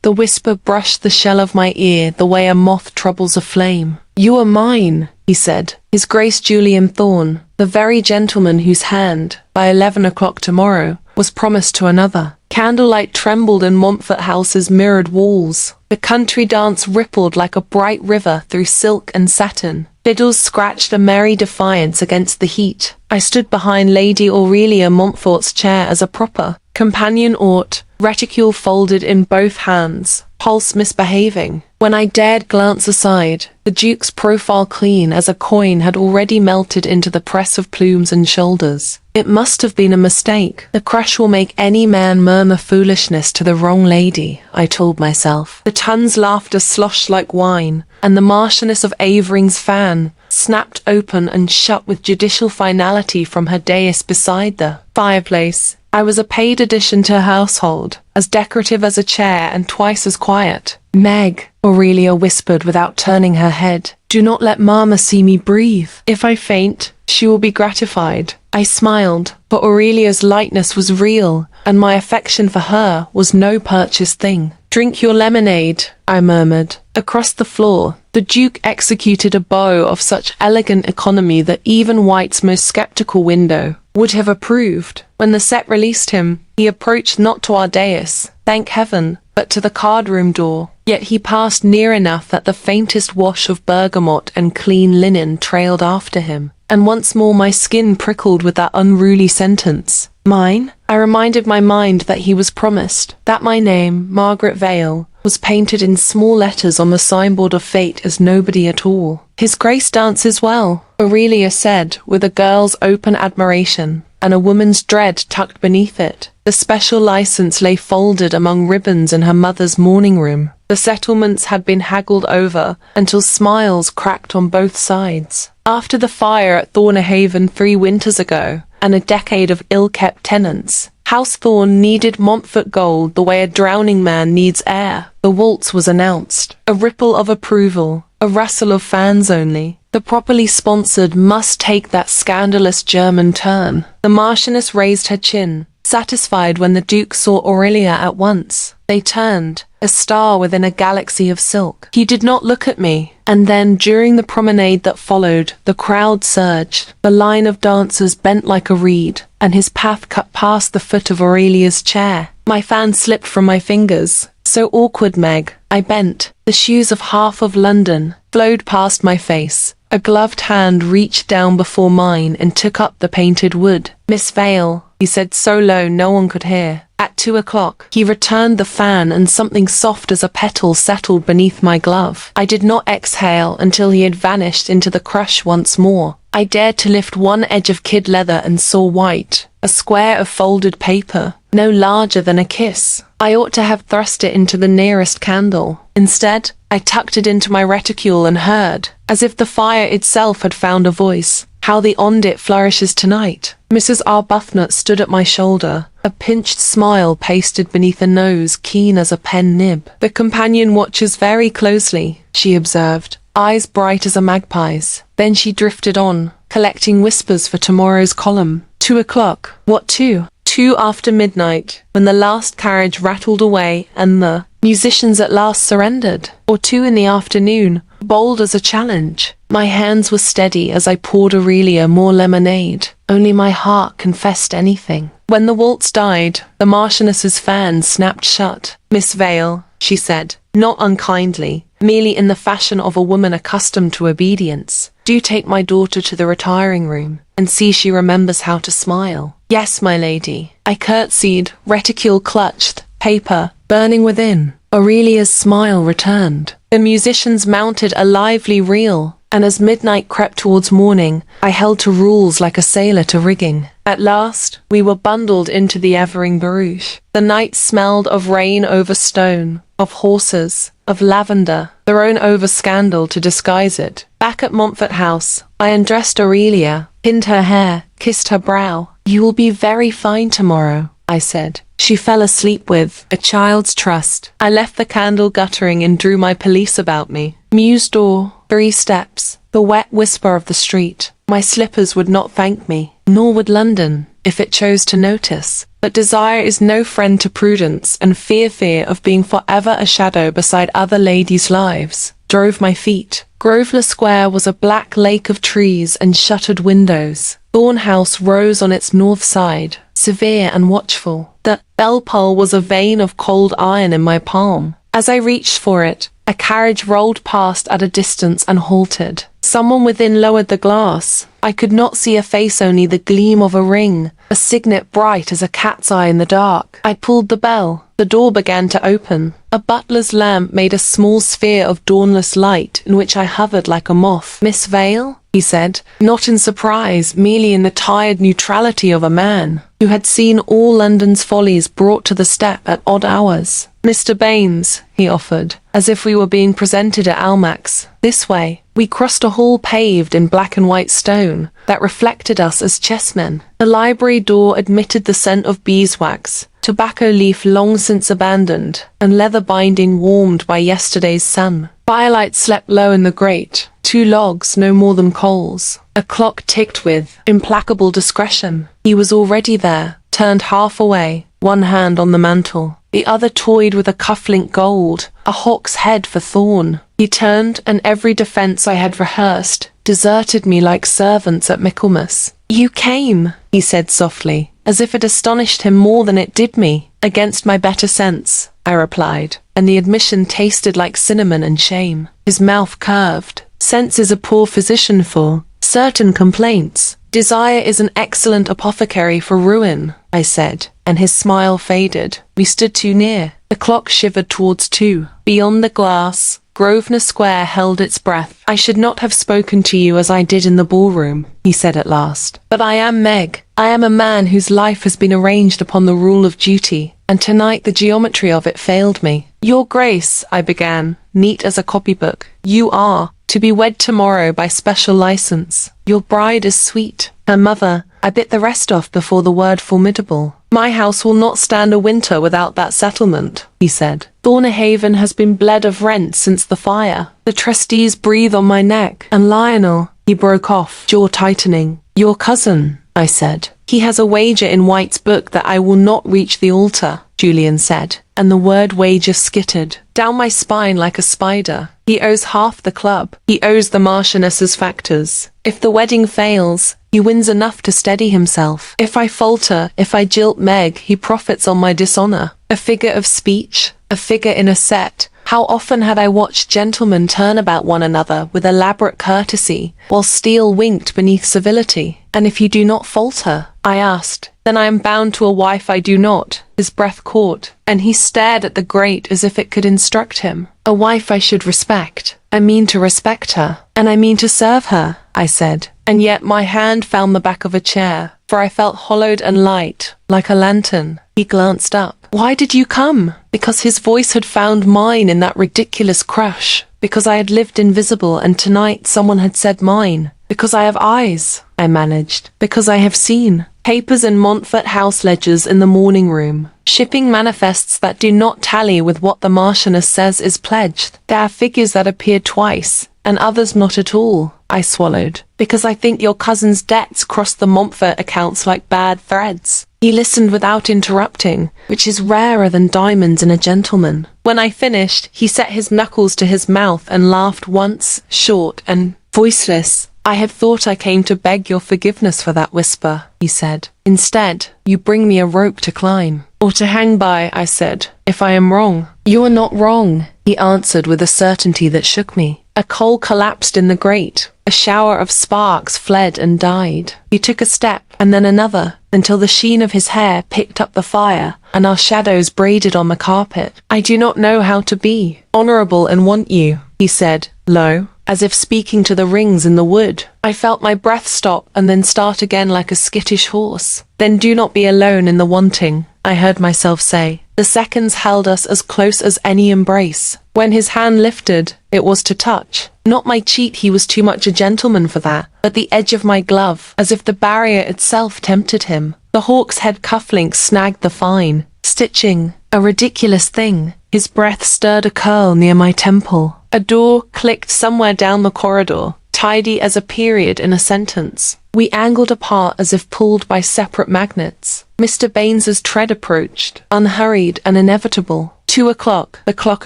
The whisper brushed the shell of my ear the way a moth troubles a flame. "You are mine," he said. His Grace Julian Thorne, the very gentleman whose hand, by 11 o'clock tomorrow, was promised to another. Candlelight trembled in Montfort House's mirrored walls. The country dance rippled like a bright river through silk and satin. Fiddles scratched a merry defiance against the heat. I stood behind Lady Aurelia Montfort's chair as a proper companion ought, reticule folded in both hands, pulse misbehaving. When I dared glance aside, the Duke's profile clean as a coin had already melted into the press of plumes and shoulders. It must have been a mistake. The crush will make any man murmur foolishness to the wrong lady, I told myself. The tongue's laughter sloshed like wine, and the Marchioness of Avering's fan snapped open and shut with judicial finality from her dais beside the fireplace. I was a paid addition to her household, as decorative as a chair and twice as quiet. "Meg," Aurelia whispered without turning her head, "do not let Mamma see me breathe. If I faint, she will be gratified." I smiled, for Aurelia's lightness was real, and my affection for her was no purchased thing. "Drink your lemonade," I murmured. Across the floor, the Duke executed a bow of such elegant economy that even White's most skeptical window would have approved. When the set released him, he approached not to our dais, thank heaven, but to the card-room door. Yet he passed near enough that the faintest wash of bergamot and clean linen trailed after him, and once more my skin prickled with that unruly sentence. Mine? I reminded my mind that he was promised, that my name, Margaret Vale, was painted in small letters on the signboard of fate as nobody at all. "His Grace dances well," Aurelia said, with a girl's open admiration, and a woman's dread tucked beneath it. The special license lay folded among ribbons in her mother's morning room. The settlements had been haggled over until smiles cracked on both sides. After the fire at Thornahaven 3 winters ago, and a decade of ill-kept tenants, House Thorne needed Montfort gold the way a drowning man needs air. The waltz was announced. A ripple of approval, a rustle of fans only. The properly sponsored must take that scandalous German turn. The Marchioness raised her chin, satisfied when the Duke saw Aurelia at once. They turned, a star within a galaxy of silk. He did not look at me, and then during the promenade that followed, the crowd surged. The line of dancers bent like a reed, and his path cut past the foot of Aurelia's chair. My fan slipped from my fingers. "So awkward, Meg." I bent. The shoes of half of London flowed past my face. A gloved hand reached down before mine and took up the painted wood. "Miss Vale," he said so low no one could hear. At 2 o'clock, he returned the fan and something soft as a petal settled beneath my glove. I did not exhale until he had vanished into the crush once more. I dared to lift one edge of kid leather and saw white, a square of folded paper, no larger than a kiss. I ought to have thrust it into the nearest candle. Instead, I tucked it into my reticule and heard, as if the fire itself had found a voice, "How the ondit flourishes tonight." Mrs. Arbuthnot stood at my shoulder, a pinched smile pasted beneath a nose keen as a pen nib. "The companion watches very closely," she observed, eyes bright as a magpie's. Then she drifted on, collecting whispers for tomorrow's column. 2 o'clock. What 2? 2 after midnight, when the last carriage rattled away and the musicians at last surrendered. Or 2 in the afternoon, bold as a challenge. My hands were steady as I poured Aurelia more lemonade. Only my heart confessed anything. When the waltz died, the Marchioness's fan snapped shut. "Miss Vale," she said, not unkindly, merely in the fashion of a woman accustomed to obedience, "do take my daughter to the retiring room, and see she remembers how to smile." "Yes, my lady." I curtsied, reticule clutched, paper burning within. Aurelia's smile returned. The musicians mounted a lively reel, and as midnight crept towards morning, I held to rules like a sailor to rigging. At last, we were bundled into the Evering barouche. The night smelled of rain over stone, of horses, of lavender, thrown over scandal to disguise it. Back at Montfort House, I undressed Aurelia, pinned her hair, kissed her brow. "You will be very fine tomorrow," I said. She fell asleep with a child's trust. I left the candle guttering and drew my pelisse about me. Mews door, 3 steps, the wet whisper of the street. My slippers would not thank me, nor would London, if it chose to notice. but desire is no friend to prudence, and fear of being forever a shadow beside other ladies' lives drove my feet. Grosvenor Square was a black lake of trees and shuttered windows. Thorn House rose on its north side, severe and watchful. The bell pull was a vein of cold iron in my palm. As I reached for it, a carriage rolled past at a distance and halted. Someone within lowered the glass. I could not see a face, only the gleam of a ring, a signet bright as a cat's eye in the dark. I pulled the bell. The door began to open. A butler's lamp made a small sphere of dawnless light in which I hovered like a moth. "Miss Vale?" he said, not in surprise, merely in the tired neutrality of a man who had seen all London's follies brought to the step at odd hours. "Mr. Baines," he offered, as if we were being presented at Almack's. "This way." We crossed a hall paved in black and white stone that reflected us as chessmen. The library door admitted the scent of beeswax, tobacco leaf long since abandoned, and leather binding warmed by yesterday's sun. Firelight slept low in the grate, 2 logs no more than coals. A clock ticked with implacable discretion. He was already there, turned half away, one hand on the mantel, the other toyed with a cufflink gold, a hawk's head for Thorn. He turned, and every defence I had rehearsed deserted me like servants at Michaelmas. "You came," he said softly, as if it astonished him more than it did me. "Against my better sense," I replied, and the admission tasted like cinnamon and shame. His mouth curved. "Sense is a poor physician for certain complaints. Desire is an excellent apothecary for ruin," I said, and his smile faded. We stood too near. The clock shivered towards 2. Beyond the glass, Grosvenor Square held its breath. "I should not have spoken to you as I did in the ballroom," he said at last. "But I am Meg. I am a man whose life has been arranged upon the rule of duty, and tonight the geometry of it failed me." "Your Grace," I began, neat as a copybook, "you are to be wed tomorrow by special license. Your bride is sweet. Her mother—" I bit the rest off before the word formidable. "My house will not stand a winter without that settlement," he said. "Thornhaven has been bled of rent since the fire. The trustees breathe on my neck. And Lionel," he broke off, jaw tightening. "Your cousin," I said. "He has a wager in White's book that I will not reach the altar," Julian said, and the word wager skittered down my spine like a spider. "He owes half the club. He owes the Marchioness's factors. If the wedding fails, he wins enough to steady himself. If I falter, if I jilt Meg, he profits on my dishonour." A figure of speech, a figure in a set. How often had I watched gentlemen turn about one another with elaborate courtesy, while steel winked beneath civility. "And if you do not falter?" I asked. "Then I am bound to a wife I do not." His breath caught, and he stared at the grate as if it could instruct him. "A wife I should respect. I mean to respect her, and I mean to serve her," I said. And yet my hand found the back of a chair, for I felt hollowed and light, like a lantern. He glanced up. "Why did you come?" Because his voice had found mine in that ridiculous crush. Because I had lived invisible, and tonight someone had said mine. Because I have eyes, I managed. Because I have seen papers in Montfort House ledgers in the morning room. Shipping manifests that do not tally with what the Marchioness says is pledged. There are figures that appear twice, and others not at all. I swallowed. Because I think your cousin's debts cross the Montfort accounts like bad threads. He listened without interrupting, which is rarer than diamonds in a gentleman. When I finished, he set his knuckles to his mouth and laughed once, short and voiceless. "I had thought I came to beg your forgiveness for that whisper," he said. "Instead, you bring me a rope to climb." "Or to hang by," I said, "if I am wrong." "You are not wrong," he answered with a certainty that shook me. A coal collapsed in the grate. A shower of sparks fled and died. He took a step, and then another, until the sheen of his hair picked up the fire, and our shadows braided on the carpet. "I do not know how to be honourable and want you," he said, low, as if speaking to the rings in the wood. I felt my breath stop and then start again like a skittish horse. "Then do not be alone in the wanting," I heard myself say. The seconds held us as close as any embrace. When his hand lifted, it was to touch. Not my cheek, he was too much a gentleman for that, but the edge of my glove, as if the barrier itself tempted him. The hawk's head cufflink snagged the fine stitching, a ridiculous thing. His breath stirred a curl near my temple. A door clicked somewhere down the corridor, tidy as a period in a sentence. We angled apart as if pulled by separate magnets. Mr. Baines's tread approached, unhurried and inevitable. 2 o'clock, the clock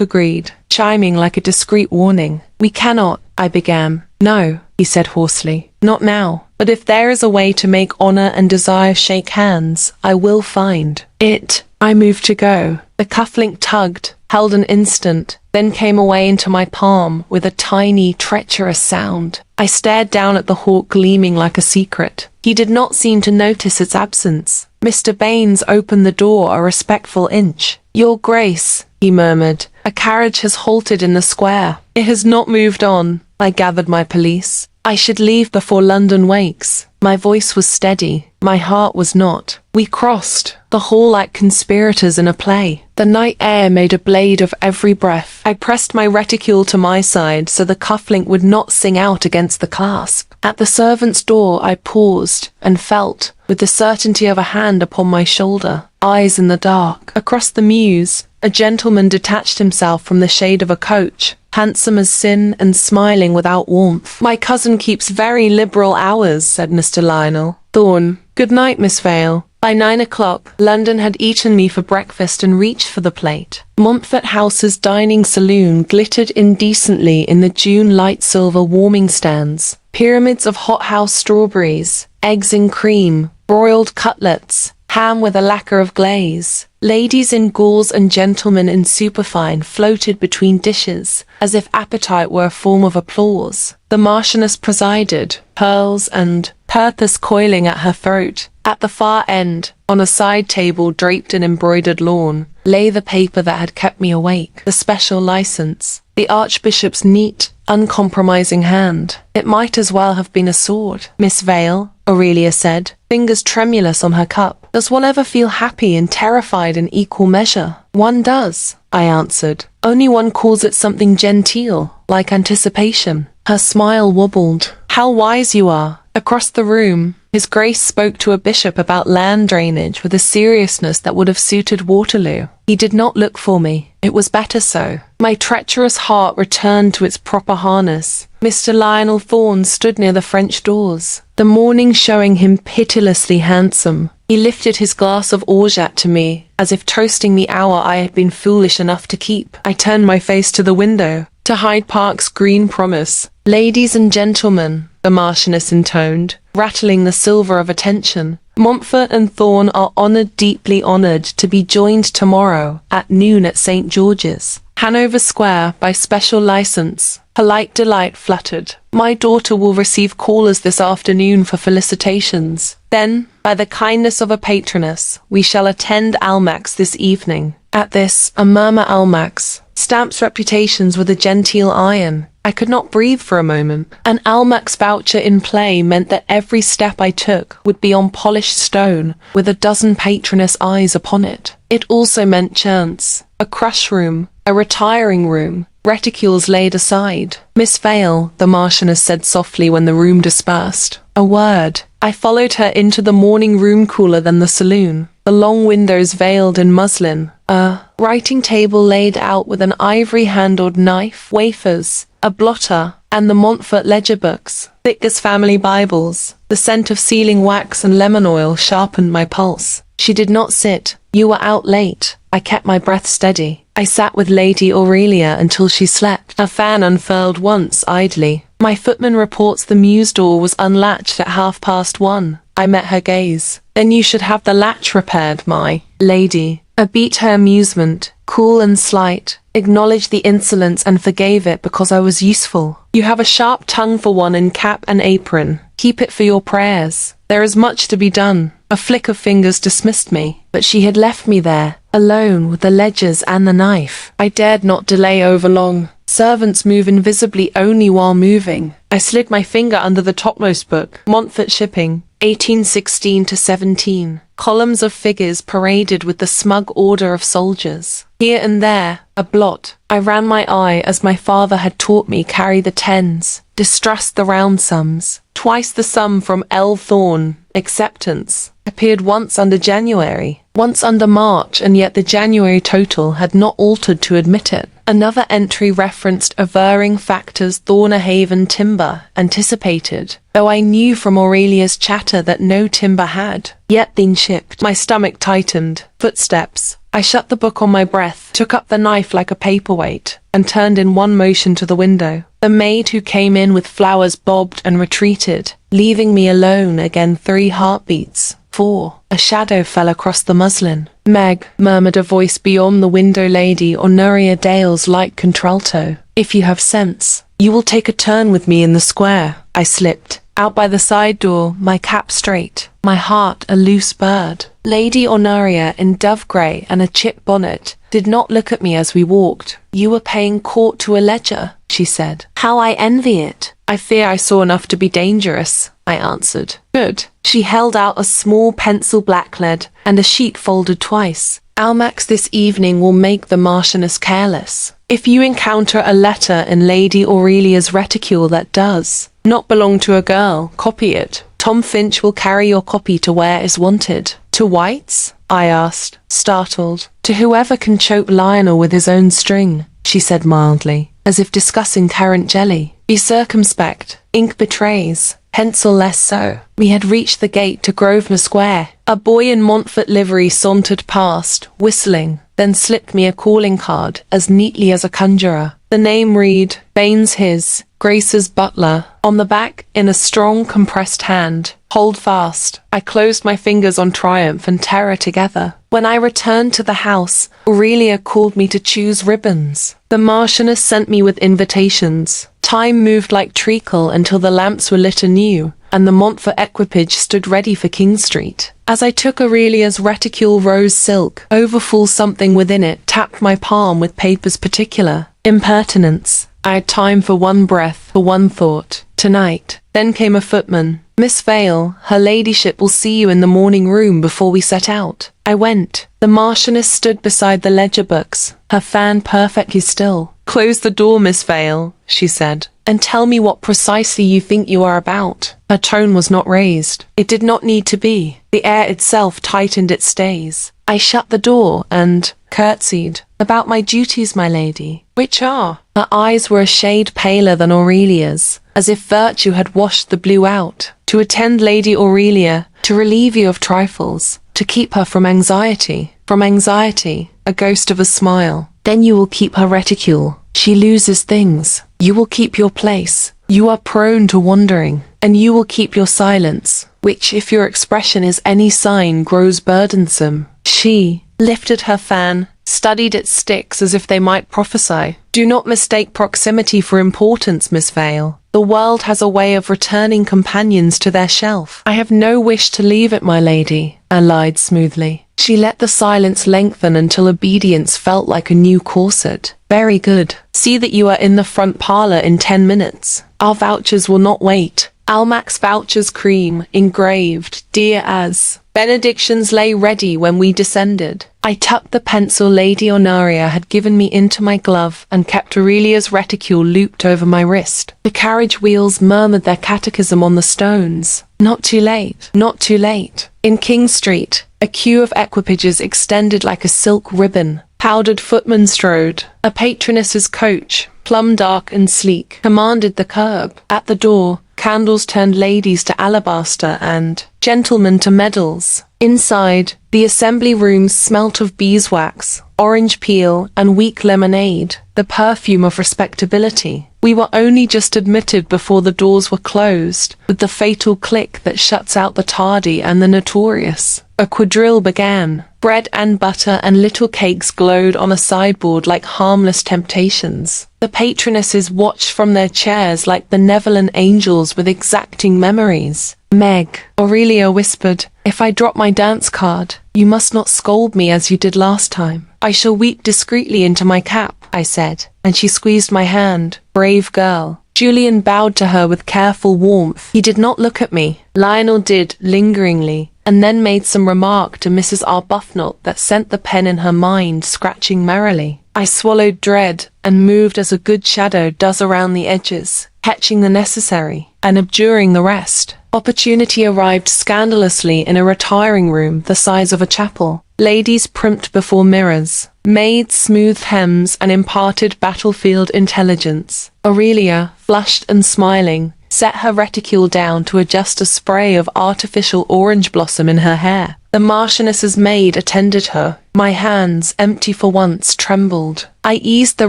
agreed, chiming like a discreet warning. We cannot, I began. No, he said hoarsely. Not now. But if there is a way to make honor and desire shake hands, I will find it. I moved to go. The cufflink tugged, held an instant, then came away into my palm with a tiny, treacherous sound. I stared down at the hawk gleaming like a secret. He did not seem to notice its absence. Mr. Baines opened the door a respectful inch. Your Grace, he murmured, a carriage has halted in the square. It has not moved on. I gathered my police. I should leave before London wakes. My voice was steady. My heart was not. We crossed the hall like conspirators in a play. The night air made a blade of every breath. I pressed my reticule to my side so the cufflink would not sing out against the clasp. At the servant's door I paused and felt, with the certainty of a hand upon my shoulder, eyes in the dark. Across the mews, a gentleman detached himself from the shade of a coach, handsome as sin and smiling without warmth. My cousin keeps very liberal hours, said Mr. Lionel Thorne. Good night, Miss Vale. By 9 o'clock, London had eaten me for breakfast and reached for the plate. Montfort House's dining saloon glittered indecently in the June light silver warming stands. Pyramids of hothouse strawberries, eggs in cream, broiled cutlets, ham with a lacquer of glaze. Ladies in gauze and gentlemen in superfine floated between dishes, as if appetite were a form of applause. The Marchioness presided, pearls and purpose coiling at her throat. At the far end, on a side table draped in embroidered lawn, lay the paper that had kept me awake, the special license. The Archbishop's neat, uncompromising hand. It might as well have been a sword. Miss Vale, Aurelia said, fingers tremulous on her cup. Does one ever feel happy and terrified in equal measure? One does, I answered. Only one calls it something genteel, like anticipation. Her smile wobbled. How wise you are. Across the room, His Grace spoke to a bishop about land drainage with a seriousness that would have suited Waterloo. He did not look for me. It was better so. My treacherous heart returned to its proper harness. Mr. Lionel Thorne stood near the French doors, the morning showing him pitilessly handsome. He lifted his glass of orgeat to me, as if toasting the hour I had been foolish enough to keep. I turned my face to the window, to Hyde Park's green promise. Ladies and gentlemen, the Marchioness intoned, rattling the silver of attention. Montfort and Thorne are honoured, deeply honoured, to be joined tomorrow at noon at St. George's, Hanover Square, by special licence. Polite delight fluttered. My daughter will receive callers this afternoon for felicitations. Then, by the kindness of a patroness, we shall attend Almack's this evening. At this, a murmur. Almack's. Stamps reputations with a genteel iron. I could not breathe for a moment. An Almack's voucher in play meant that every step I took would be on polished stone, with a dozen patroness eyes upon it. It also meant chance. A crush room, a retiring room, reticules laid aside. Miss Vale, the Marchioness said softly when the room dispersed. A word. I followed her into the morning room cooler than the saloon, the long windows veiled in muslin, a writing table laid out with an ivory-handled knife, wafers, a blotter, and the Montfort ledger books, thick as family Bibles. The scent of sealing wax and lemon oil sharpened my pulse. She did not sit. You were out late. I kept my breath steady. I sat with Lady Aurelia until she slept. Her fan unfurled once idly. My footman reports the mews door was unlatched at 1:30. I met her gaze. Then you should have the latch repaired, my lady. I beat her amusement, cool and slight, acknowledged the insolence and forgave it because I was useful. You have a sharp tongue for one in cap and apron. Keep it for your prayers. There is much to be done. A flick of fingers dismissed me, but she had left me there, alone with the ledgers and the knife. I dared not delay over long. Servants move invisibly only while moving. I slid my finger under the topmost book, Montfort Shipping, 1816-17. Columns of figures paraded with the smug order of soldiers. Here and there, a blot. I ran my eye, as my father had taught me, carry the tens, distrust the round sums. Twice the sum from L. Thorne, acceptance. Appeared once under January, once under March, and yet the January total had not altered to admit it. Another entry referenced averring factors Thornahaven timber anticipated, though I knew from Aurelia's chatter that no timber had yet been shipped. My stomach tightened. Footsteps. I shut the book on my breath, took up the knife like a paperweight, and turned in one motion to the window. The maid who came in with flowers bobbed and retreated, leaving me alone again. 3 heartbeats. 4. A shadow fell across the muslin. "Meg," murmured a voice beyond the window, Lady Honoria Dale's light contralto. "If you have sense, you will take a turn with me in the square." I slipped out by the side door, my cap straight, my heart a loose bird. Lady Honoria, in dove grey and a chip bonnet, did not look at me as we walked. "You were paying court to a ledger," she said. "How I envy it." "I fear I saw enough to be dangerous," I answered. "Good." She held out a small pencil blacklead and a sheet folded twice. "Almax this evening will make the Marchioness careless. If you encounter a letter in Lady Aurelia's reticule that does not belong to a girl, copy it. Tom Finch will carry your copy to where is wanted." "To White's?" I asked, startled. "To whoever can choke Lionel with his own string," she said mildly, as if discussing currant jelly. "Be circumspect. Ink betrays. Pencil less so." We had reached the gate to Grosvenor Square. A boy in Montfort livery sauntered past, whistling, then slipped me a calling card as neatly as a conjurer. The name read, "Baines his, Grace's butler." On the back, in a strong, compressed hand, "Hold fast." I closed my fingers on triumph and terror together. When I returned to the house, Aurelia called me to choose ribbons. The Marchioness sent me with invitations. Time moved like treacle until the lamps were lit anew, and the Montfort equipage stood ready for King Street. As I took Aurelia's reticule, rose silk, overfull something within it, tapped my palm with papers particular. Impertinence. I had time for one breath, for one thought. Tonight. Then came a footman. "Miss Vale, her ladyship will see you in the morning room before we set out." I went. The Marchioness stood beside the ledger books, her fan perfectly still. "Close the door, Miss Vale," she said, "and tell me what precisely you think you are about." Her tone was not raised. It did not need to be. The air itself tightened its stays. I shut the door and curtsied. "About my duties, my lady." "Which are?" Her eyes were a shade paler than Aurelia's, as if virtue had washed the blue out. "To attend Lady Aurelia, to relieve you of trifles, to keep her from anxiety." "From anxiety," a ghost of a smile. "Then you will keep her reticule. She loses things. You will keep your place. You are prone to wandering, and you will keep your silence, which, if your expression is any sign, grows burdensome." She lifted her fan, studied its sticks as if they might prophesy. "Do not mistake proximity for importance, Miss Vale. The world has a way of returning companions to their shelf." "I have no wish to leave it, my lady," I lied smoothly. She let the silence lengthen until obedience felt like a new corset. "Very good. See that you are in the front parlour in 10 minutes. Our vouchers will not wait. Almax vouchers, cream, engraved, dear as." Benedictions lay ready when we descended. I tucked the pencil Lady Honoria had given me into my glove and kept Aurelia's reticule looped over my wrist. The carriage wheels murmured their catechism on the stones. Not too late, not too late. In King Street, a queue of equipages extended like a silk ribbon. Powdered footmen strode. A patroness's coach, plum dark and sleek, commanded the curb. At the door, candles turned ladies to alabaster and gentlemen to medals. Inside, the assembly rooms smelt of beeswax, orange peel, and weak lemonade, the perfume of respectability. We were only just admitted before the doors were closed, with the fatal click that shuts out the tardy and the notorious. A quadrille began. Bread and butter and little cakes glowed on a sideboard like harmless temptations. The patronesses watched from their chairs like benevolent angels with exacting memories. "Meg," Aurelia whispered, "if I drop my dance card, you must not scold me as you did last time." "I shall weep discreetly into my cap," I said, and she squeezed my hand. Brave girl. Julian bowed to her with careful warmth. He did not look at me. Lionel did, lingeringly, and then made some remark to Mrs. Arbuthnot that sent the pen in her mind scratching merrily. I swallowed dread and moved as a good shadow does around the edges, catching the necessary. and abjuring the rest. Opportunity arrived scandalously in a retiring room the size of a chapel. Ladies primped before mirrors. Maids smoothed hems and imparted battlefield intelligence. Aurelia, flushed and smiling, set her reticule down to adjust a spray of artificial orange blossom in her hair. The Marchioness's maid attended her. My hands, empty for once, trembled. I eased the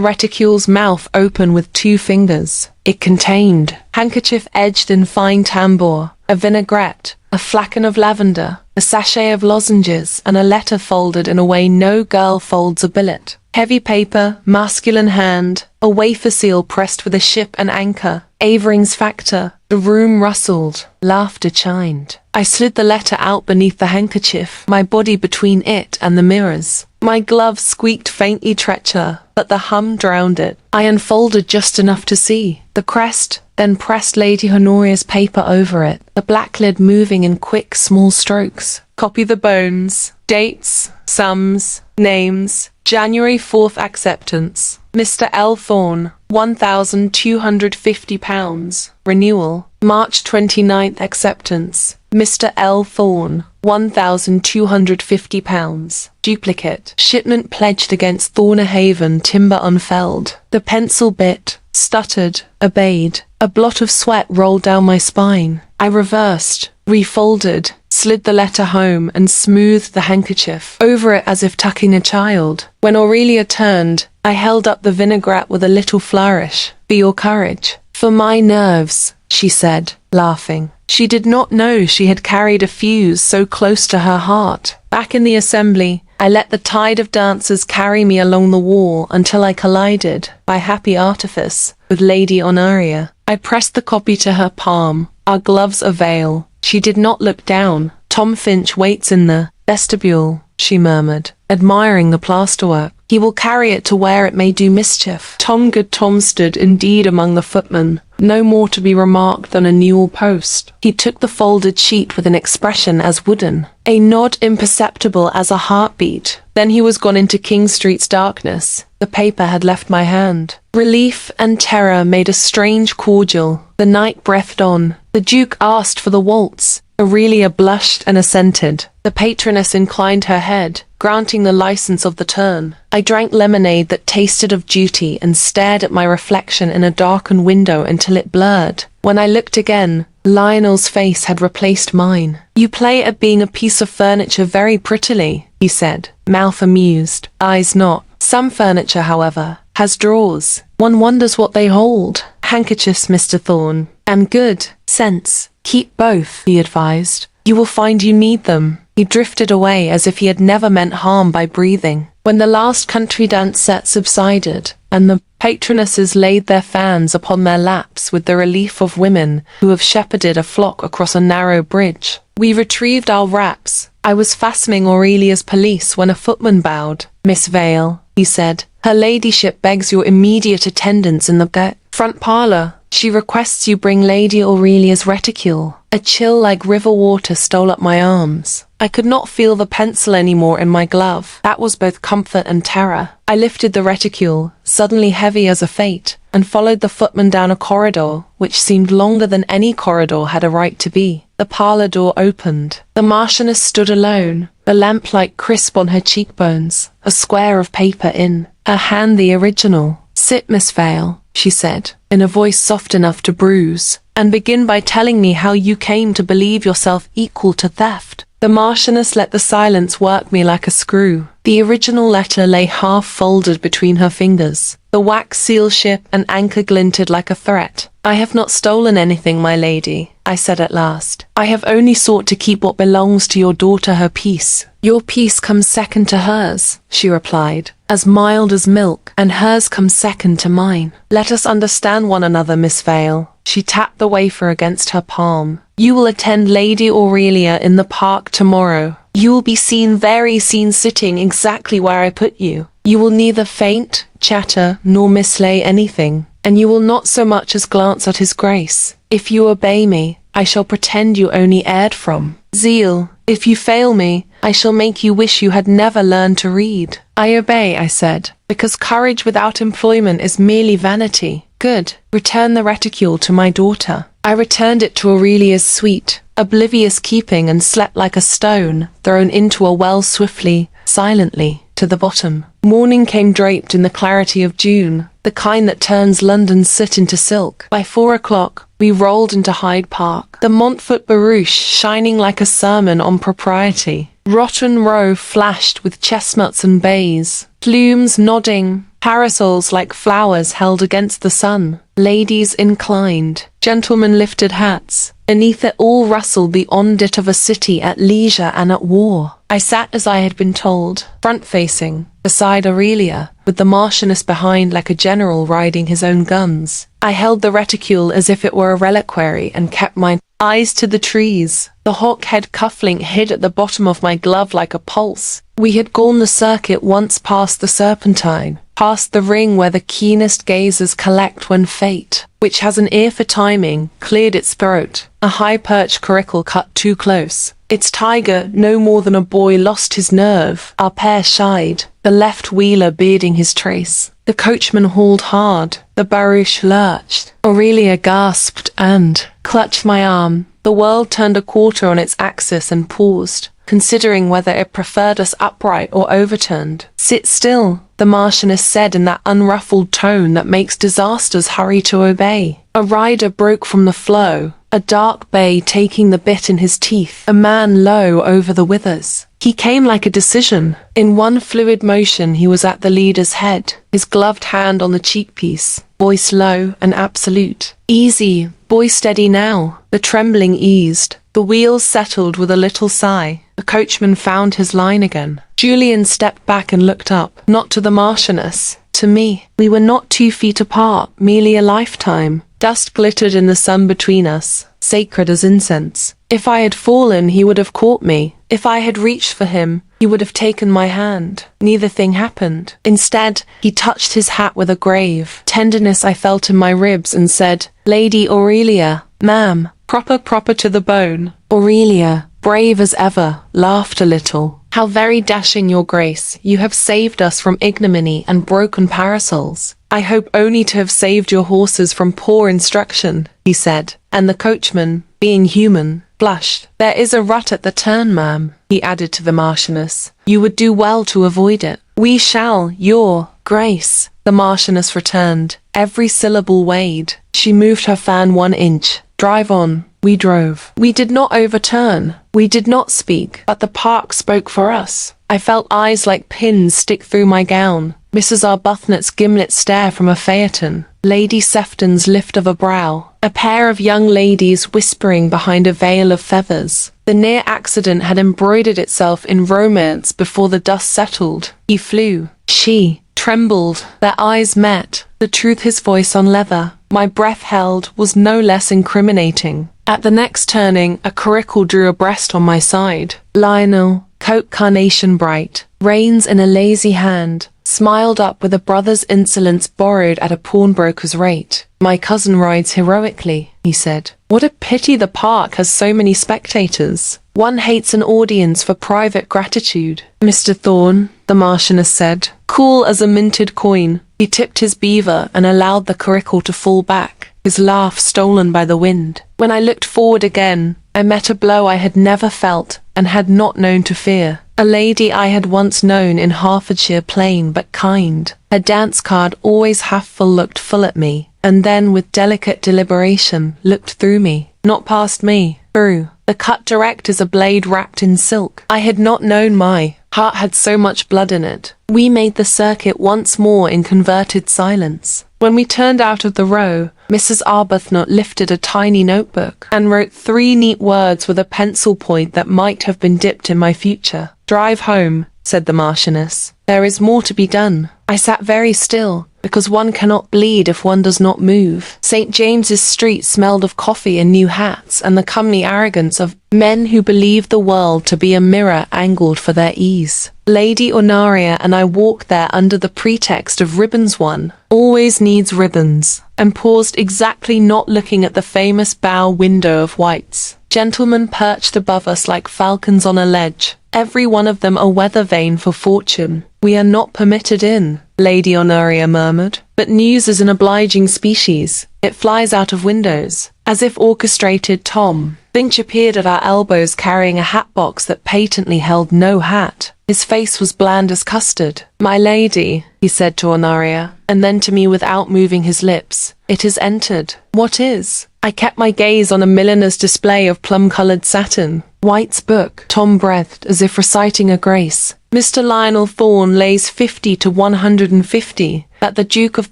reticule's mouth open with 2 fingers. It contained handkerchief edged in fine tambour, a vinaigrette, a flagon of lavender, a sachet of lozenges, and a letter folded in a way no girl folds a billet. Heavy paper, masculine hand, a wafer seal pressed with a ship and anchor. Avering's factor. The room rustled. Laughter chimed. I slid the letter out beneath the handkerchief, my body between it and the mirrors. My glove squeaked faintly treacher, but the hum drowned it. I unfolded just enough to see the crest, then pressed Lady Honoria's paper over it, the black lid moving in quick, small strokes. Copy the bones, dates, sums, names. January 4th acceptance. Mr. L. Thorne, £1,250. Renewal. March 29th acceptance. Mr. L. Thorne, £1,250. Duplicate. Shipment pledged against Thornehaven timber unfelled. The pencil bit, stuttered, obeyed. A blot of sweat rolled down my spine. I reversed, refolded, slid the letter home and smoothed the handkerchief over it as if tucking a child. When Aurelia turned, I held up the vinaigrette with a little flourish. For your courage. For my nerves, she said, laughing. She did not know she had carried a fuse so close to her heart. Back in the assembly, I let the tide of dancers carry me along the wall until I collided, by happy artifice, with Lady Honoria. I pressed the copy to her palm, our gloves a veil. She did not look down. Tom Finch waits in the vestibule, she murmured, admiring the plasterwork. He will carry it to where it may do mischief. Good Tom stood indeed among the footmen, no more to be remarked than a newel post. He took the folded sheet with an expression as wooden, a nod imperceptible as a heartbeat. Then he was gone into King Street's darkness. The paper had left my hand. Relief and terror made a strange cordial. The night breathed on. The Duke asked for the waltz. Aurelia blushed and assented. The patroness inclined her head, granting the license of the turn. I drank lemonade that tasted of duty and stared at my reflection in a darkened window until it blurred. When I looked again, Lionel's face had replaced mine. You play at being a piece of furniture very prettily, he said, mouth amused, eyes not. Some furniture, however, has drawers. One wonders what they hold. Handkerchiefs, Mr. Thorne. And good sense. Keep both, he advised. You will find you need them. He drifted away as if he had never meant harm by breathing. When the last country dance set subsided, and the patronesses laid their fans upon their laps with the relief of women who have shepherded a flock across a narrow bridge, we retrieved our wraps. I was fastening Aurelia's pelisse when a footman bowed. Miss Vale, he said, her ladyship begs your immediate attendance in the front parlour. She requests you bring Lady Aurelia's reticule. A chill like river water stole up my arms. I could not feel the pencil anymore in my glove. That was both comfort and terror. I lifted the reticule, suddenly heavy as a fate, and followed the footman down a corridor, which seemed longer than any corridor had a right to be. The parlour door opened. The Marchioness stood alone, the lamplight crisp on her cheekbones, a square of paper in her hand, the original. Sit, Miss Vale, she said, in a voice soft enough to bruise, and begin by telling me how you came to believe yourself equal to theft. The Marchioness let the silence work me like a screw. The original letter lay half-folded between her fingers. The wax seal ship and anchor glinted like a threat. I have not stolen anything, my lady, I said at last. I have only sought to keep what belongs to your daughter her peace. Your peace comes second to hers, she replied, as mild as milk, and hers comes second to mine. Let us understand one another, Miss Vale. She tapped the wafer against her palm. You will attend Lady Aurelia in the park tomorrow. You will be very seen sitting exactly where I put you. You will neither faint, chatter, nor mislay anything, and you will not so much as glance at his grace. If you obey me, I shall pretend you only erred from zeal. If you fail me, I shall make you wish you had never learned to read. I obey, I said, because courage without employment is merely vanity. Good. Return the reticule to my daughter. I returned it to Aurelia's suite, oblivious keeping, and slept like a stone, thrown into a well swiftly, silently, to the bottom. Morning came draped in the clarity of June, the kind that turns London's soot into silk. By 4 o'clock, we rolled into Hyde Park, the Montfort barouche shining like a sermon on propriety. Rotten Row flashed with chestnuts and bays, plumes nodding, parasols like flowers held against the sun. Ladies inclined, gentlemen lifted hats. Beneath it all rustled the ondit of a city at leisure and at war. I sat as I had been told, front-facing, beside Aurelia, with the Marchioness behind like a general riding his own guns. I held the reticule as if it were a reliquary and kept my eyes to the trees. The hawk-head cufflink hid at the bottom of my glove like a pulse. We had gone the circuit once past the Serpentine, past the ring where the keenest gazers collect when fate, which has an ear for timing, cleared its throat. A high-perched curricle cut too close. Its tiger, no more than a boy, lost his nerve. Our pair shied, the left wheeler bearding his trace. The coachman hauled hard. The barouche lurched. Aurelia gasped and clutched my arm. The world turned a quarter on its axis and paused, considering whether it preferred us upright or overturned. "Sit still," the Marchioness said in that unruffled tone that makes disasters hurry to obey. A rider broke from the flow, a dark bay taking the bit in his teeth, a man low over the withers. He came like a decision. In one fluid motion he was at the leader's head, his gloved hand on the cheekpiece, voice low and absolute. "Easy, boy, steady now." The trembling eased. The wheels settled with a little sigh. The coachman found his line again. Julian stepped back and looked up, not to the Marchioness, to me. We were not 2 feet apart, merely a lifetime. Dust glittered in the sun between us, sacred as incense. If I had fallen, he would have caught me. If I had reached for him, he would have taken my hand. Neither thing happened. Instead, he touched his hat with a grave tenderness I felt in my ribs and said, "Lady Aurelia, ma'am." Proper to the bone. Aurelia, brave as ever, laughed a little. "How very dashing, your grace. You have saved us from ignominy and broken parasols." "I hope only to have saved your horses from poor instruction," he said, and the coachman, being human, blushed. "There is a rut at the turn, ma'am," he added to the Marchioness. "You would do well to avoid it." "We shall, your grace," the Marchioness returned. Every syllable weighed. She moved her fan 1 inch. "Drive on." We drove. We did not overturn. We did not speak, but the park spoke for us. I felt eyes like pins stick through my gown. Mrs. Arbuthnot's gimlet stare from a phaeton. Lady Sefton's lift of a brow. A pair of young ladies whispering behind a veil of feathers. The near accident had embroidered itself in romance before the dust settled. He flew. She trembled. Their eyes met. The truth his voice on leather, my breath held, was no less incriminating. At the next turning, a curricle drew abreast on my side. Lionel, coat carnation bright, reins in a lazy hand, smiled up with a brother's insolence borrowed at a pawnbroker's rate. "My cousin rides heroically," he said. "What a pity the park has so many spectators. One hates an audience for private gratitude." "Mr. Thorne," the Marchioness said, cool as a minted coin. He tipped his beaver and allowed the curricle to fall back, his laugh stolen by the wind. When I looked forward again, I met a blow I had never felt and had not known to fear. A lady I had once known in Hertfordshire, plain but kind. Her dance card always half full looked full at me, and then with delicate deliberation looked through me, not past me, through. The cut direct as a blade wrapped in silk. I had not known my heart had so much blood in it. We made the circuit once more in converted silence. When we turned out of the row, Mrs. Arbuthnot lifted a tiny notebook and wrote 3 neat words with a pencil point that might have been dipped in my future. "Drive home," said the Marchioness. "There is more to be done." I sat very still, because one cannot bleed if one does not move. St. James's Street smelled of coffee and new hats and the comely arrogance of men who believe the world to be a mirror angled for their ease. Lady Honoria and I walked there under the pretext of ribbons. One always needs ribbons, and paused exactly not looking at the famous bow window of White's. Gentlemen perched above us like falcons on a ledge, every one of them a weather vane for fortune. "We are not permitted in," Lady Honoria murmured. "But news is an obliging species. It flies out of windows." As if orchestrated, Tom Finch appeared at our elbows carrying a hat box that patently held no hat. His face was bland as custard. "My lady," he said to Honoria, and then to me without moving his lips, "It has entered." "What is?" I kept my gaze on a milliner's display of plum-colored satin. "White's book," Tom breathed, as if reciting a grace. "Mr. Lionel Thorne lays 50 to 150 that the Duke of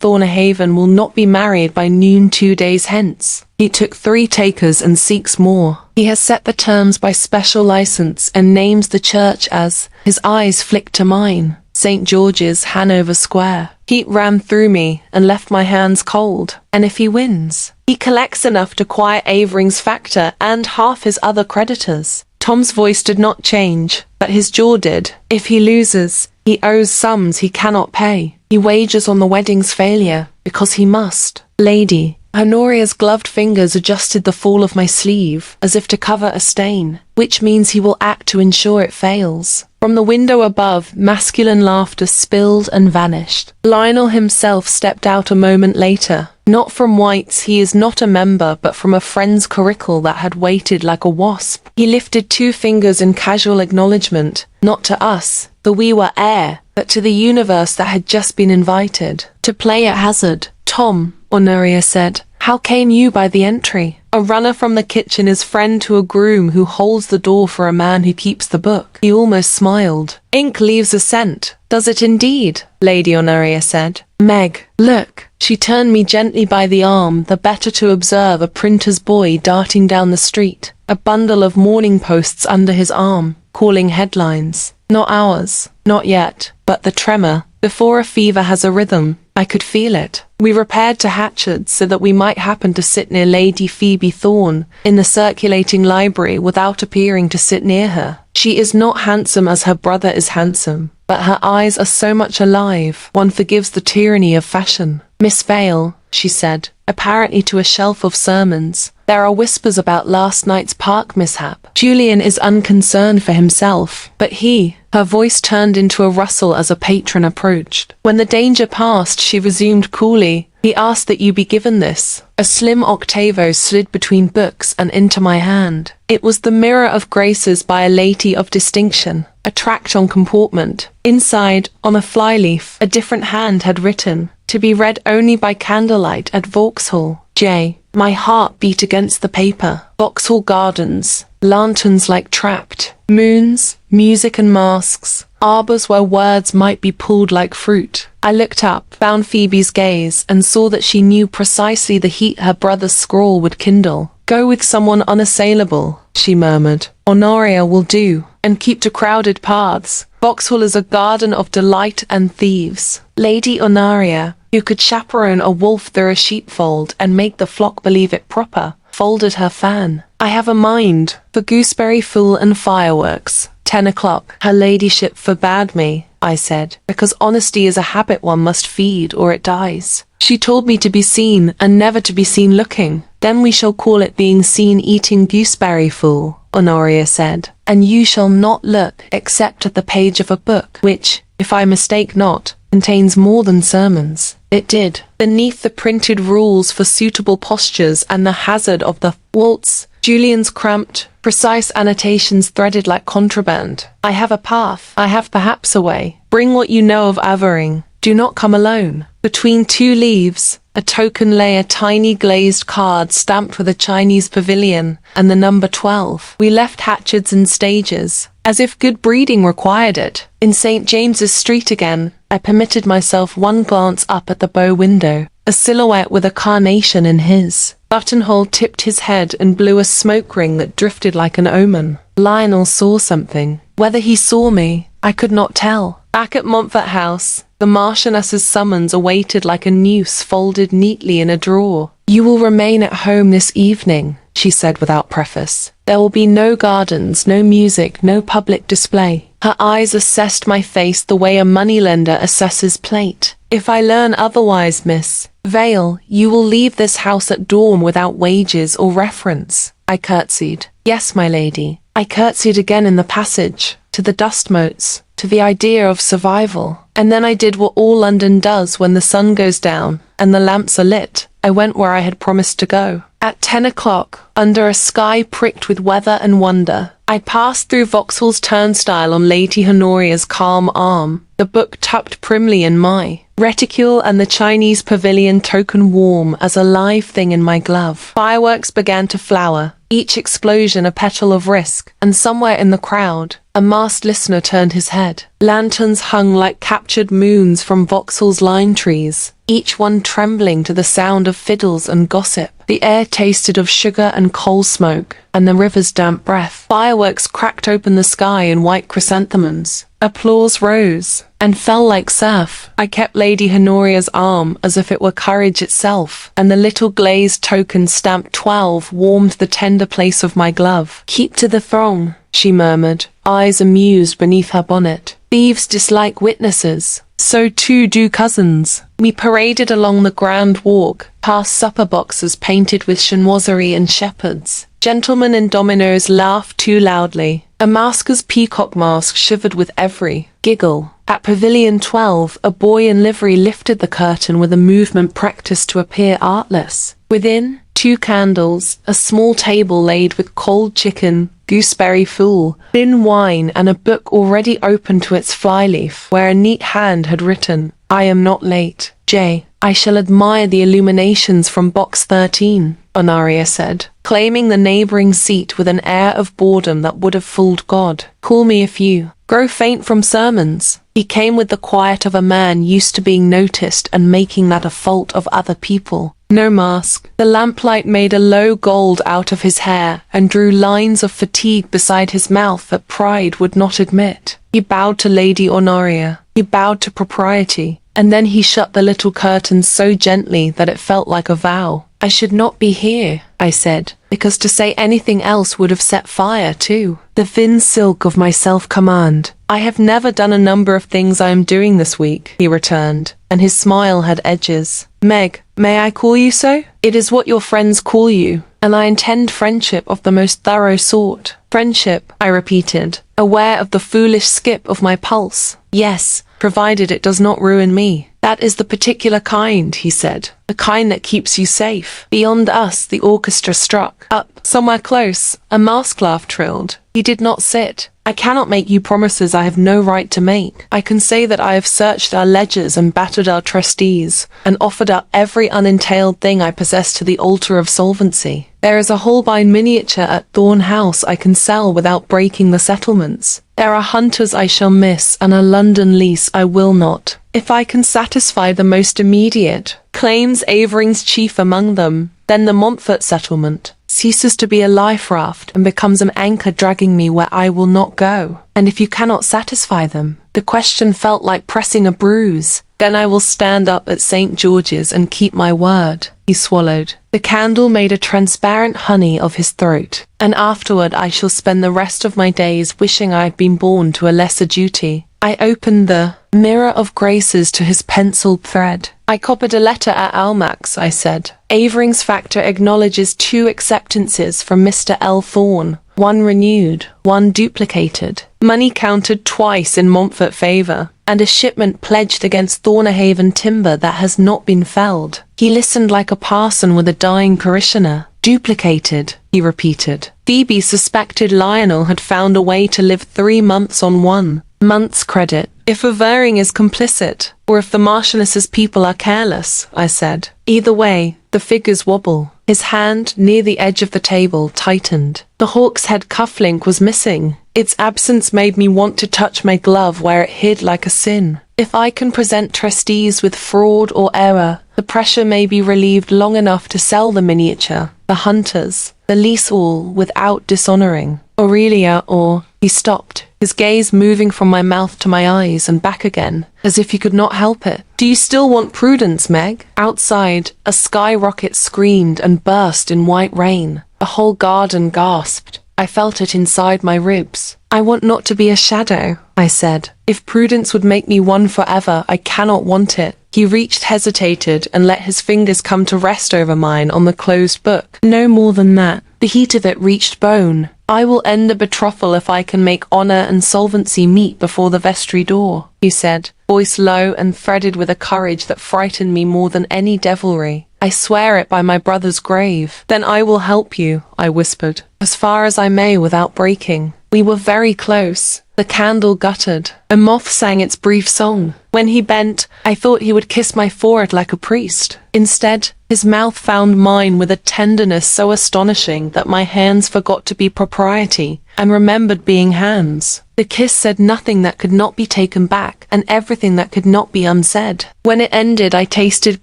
Thornahaven will not be married by noon 2 days hence. He took 3 takers and seeks more. He has set the terms by special license and names the church as," his eyes flicked to mine, "St. George's, Hanover Square." Heat ran through me and left my hands cold. "And if he wins?" "He collects enough to quiet Avering's factor and half his other creditors." Tom's voice did not change, but his jaw did. "If he loses, he owes sums he cannot pay. He wagers on the wedding's failure, because he must." "Lady." Honoria's gloved fingers adjusted the fall of my sleeve, as if to cover a stain. "Which means he will act to ensure it fails." From the window above, masculine laughter spilled and vanished. Lionel himself stepped out a moment later. Not from White's, he is not a member, but from a friend's curricle that had waited like a wasp. He lifted 2 fingers in casual acknowledgement, not to us, for we were air, but to the universe that had just been invited. "To play at hazard." "Tom," Honoria said, "how came you by the entry?" "A runner from the kitchen is friend to a groom who holds the door for a man who keeps the book." He almost smiled. "Ink leaves a scent." "Does it indeed?" Lady Honoria said. "Meg, look." She turned me gently by the arm, the better to observe a printer's boy darting down the street, a bundle of morning posts under his arm, calling headlines. Not ours. Not yet. But the tremor. Before a fever has a rhythm, I could feel it. We repaired to Hatchard's so that we might happen to sit near Lady Phoebe Thorne in the circulating library without appearing to sit near her. She is not handsome as her brother is handsome, but her eyes are so much alive, one forgives the tyranny of fashion. "Miss Vale," she said, apparently to a shelf of sermons, "there are whispers about last night's park mishap. Julian is unconcerned for himself, but he—" Her voice turned into a rustle as a patron approached. "When the danger passed," she resumed coolly, "he asked that you be given this." A slim octavo slid between books and into my hand. It was The Mirror of Graces by a lady of distinction, a tract on comportment. Inside, on a flyleaf, a different hand had written, "To be read only by candlelight at Vauxhall, J." My heart beat against the paper. Vauxhall Gardens, lanterns like trapped, moons, music and masks, arbors where words might be pulled like fruit. I looked up, found Phoebe's gaze, and saw that she knew precisely the heat her brother's scrawl would kindle. "Go with someone unassailable," she murmured. "Honoria will do, and keep to crowded paths. Vauxhall is a garden of delight and thieves." Lady Honoria, who could chaperone a wolf through a sheepfold and make the flock believe it proper, folded her fan. "I have a mind for gooseberry fool and fireworks. 10 o'clock. Her ladyship forbade me," I said, "because honesty is a habit one must feed or it dies. She told me to be seen and never to be seen looking." "Then we shall call it being seen eating gooseberry fool," Honoria said. "And you shall not look except at the page of a book, which, if I mistake not, contains more than sermons." It did. Beneath the printed rules for suitable postures and the hazard of the waltz, Julian's cramped, precise annotations threaded like contraband. "I have a path. I have perhaps a way. Bring what you know of Avering. Do not come alone." Between 2 leaves, a token lay, a tiny glazed card stamped with a Chinese pavilion and the number 12. We left Hatchards and Stages, as if good breeding required it. In St. James's Street again, I permitted myself one glance up at the bow window, a silhouette with a carnation in his buttonhole tipped his head and blew a smoke ring that drifted like an omen. Lionel saw something. Whether he saw me, I could not tell. Back at Montfort House, the Marchioness's summons awaited like a noose folded neatly in a drawer. "You will remain at home this evening," she said without preface. "There will be no gardens, no music, no public display." Her eyes assessed my face the way a moneylender assesses plate. "If I learn otherwise, Miss Vale, you will leave this house at dawn without wages or reference." I curtsied. "Yes, my lady." I curtsied again in the passage, to the dust motes, to the idea of survival. And then I did what all London does when the sun goes down. and the lamps are lit, I went where I had promised to go. At 10 o'clock, under a sky pricked with weather and wonder, I passed through Vauxhall's turnstile on Lady Honoria's calm arm, the book tucked primly in my reticule and the Chinese pavilion token warm as a live thing in my glove. Fireworks began to flower, each explosion a petal of risk, and somewhere in the crowd, a masked listener turned his head. Lanterns hung like captured moons from Vauxhall's lime trees, each one trembling to the sound of fiddles and gossip. The air tasted of sugar and coal smoke, and the river's damp breath. Fireworks cracked open the sky in white chrysanthemums. Applause rose, and fell like surf. I kept Lady Honoria's arm as if it were courage itself, and the little glazed token stamped 12 warmed the tender place of my glove. "Keep to the throng," she murmured, eyes amused beneath her bonnet. "Thieves dislike witnesses. So too do cousins." We paraded along the Grand Walk, past supper boxes painted with chinoiserie and shepherds. Gentlemen in dominoes laughed too loudly. A masker's peacock mask shivered with every giggle. At Pavilion 12, a boy in livery lifted the curtain with a movement practiced to appear artless. Within, 2 candles, a small table laid with cold chicken, gooseberry fool, thin wine, and a book already open to its flyleaf, where a neat hand had written, "I am not late, J. I shall admire the illuminations from box 13, Honoria said, claiming the neighboring seat with an air of boredom that would have fooled God. "Call me if you grow faint from sermons." He came with the quiet of a man used to being noticed and making that a fault of other people. No mask. The lamplight made a low gold out of his hair and drew lines of fatigue beside his mouth that pride would not admit. He bowed to Lady Honoria. He bowed to propriety. And then he shut the little curtains so gently that it felt like a vow. "I should not be here," I said, because to say anything else would have set fire to the thin silk of my self-command. "I have never done a number of things I am doing this week," he returned, and his smile had edges. "Meg, may I call you so? It is what your friends call you, and I intend friendship of the most thorough sort." "Friendship," I repeated, aware of the foolish skip of my pulse. "Yes, provided it does not ruin me." "That is the particular kind," he said, "the kind that keeps you safe." Beyond us, the orchestra struck up. Somewhere close, a mask laugh trilled. He did not sit. "I cannot make you promises I have no right to make. I can say that I have searched our ledgers and battered our trustees, and offered up every unentailed thing I possess to the altar of solvency. There is a Holbein miniature at Thorn House I can sell without breaking the settlements. There are hunters I shall miss, and a London lease I will not. If I can satisfy the most immediate claims, Avering's chief among them, then the Montfort settlement ceases to be a life raft and becomes an anchor dragging me where I will not go. And if you cannot satisfy them," the question felt like pressing a bruise, "then I will stand up at St. George's and keep my word." He swallowed. The candle made a transparent honey of his throat. "And afterward I shall spend the rest of my days wishing I had been born to a lesser duty." I opened the Mirror of Graces to his penciled thread. "I copied a letter at Almack's," I said. "Avering's factor acknowledges 2 acceptances from Mr. L. Thorne, one renewed, one duplicated. Money counted twice in Montfort favour, and a shipment pledged against Thornahaven timber that has not been felled." He listened like a parson with a dying parishioner. "Duplicated," he repeated. Phoebe suspected Lionel had found a way to live 3 months on 1 month's credit. "If Avering is complicit, or if the Marchioness's people are careless," I said. "Either way, the figures wobble." His hand, near the edge of the table, tightened. The hawk's head cufflink was missing. Its absence made me want to touch my glove where it hid like a sin. If I can present trustees with fraud or error, the pressure may be relieved long enough to sell the miniature, the hunters, the lease all, without dishonouring Aurelia or... He stopped, his gaze moving from my mouth to my eyes and back again, as if he could not help it. "Do you still want Prudence, Meg?" Outside, a skyrocket screamed and burst in white rain. The whole garden gasped. I felt it inside my ribs. "I want not to be a shadow," I said. "If Prudence would make me one forever, I cannot want it." He reached, hesitated, and let his fingers come to rest over mine on the closed book. No more than that. The heat of it reached bone. I will end a betrothal if I can make honor and solvency meet before the vestry door, he said, voice low and threaded with a courage that frightened me more than any devilry. I swear it by my brother's grave. Then I will help you, I whispered, as far as I may without breaking. We were very close. The candle guttered. A moth sang its brief song. When he bent, I thought he would kiss my forehead like a priest. Instead, his mouth found mine with a tenderness so astonishing that my hands forgot to be propriety and remembered being hands. The kiss said nothing that could not be taken back, and everything that could not be unsaid. When it ended, I tasted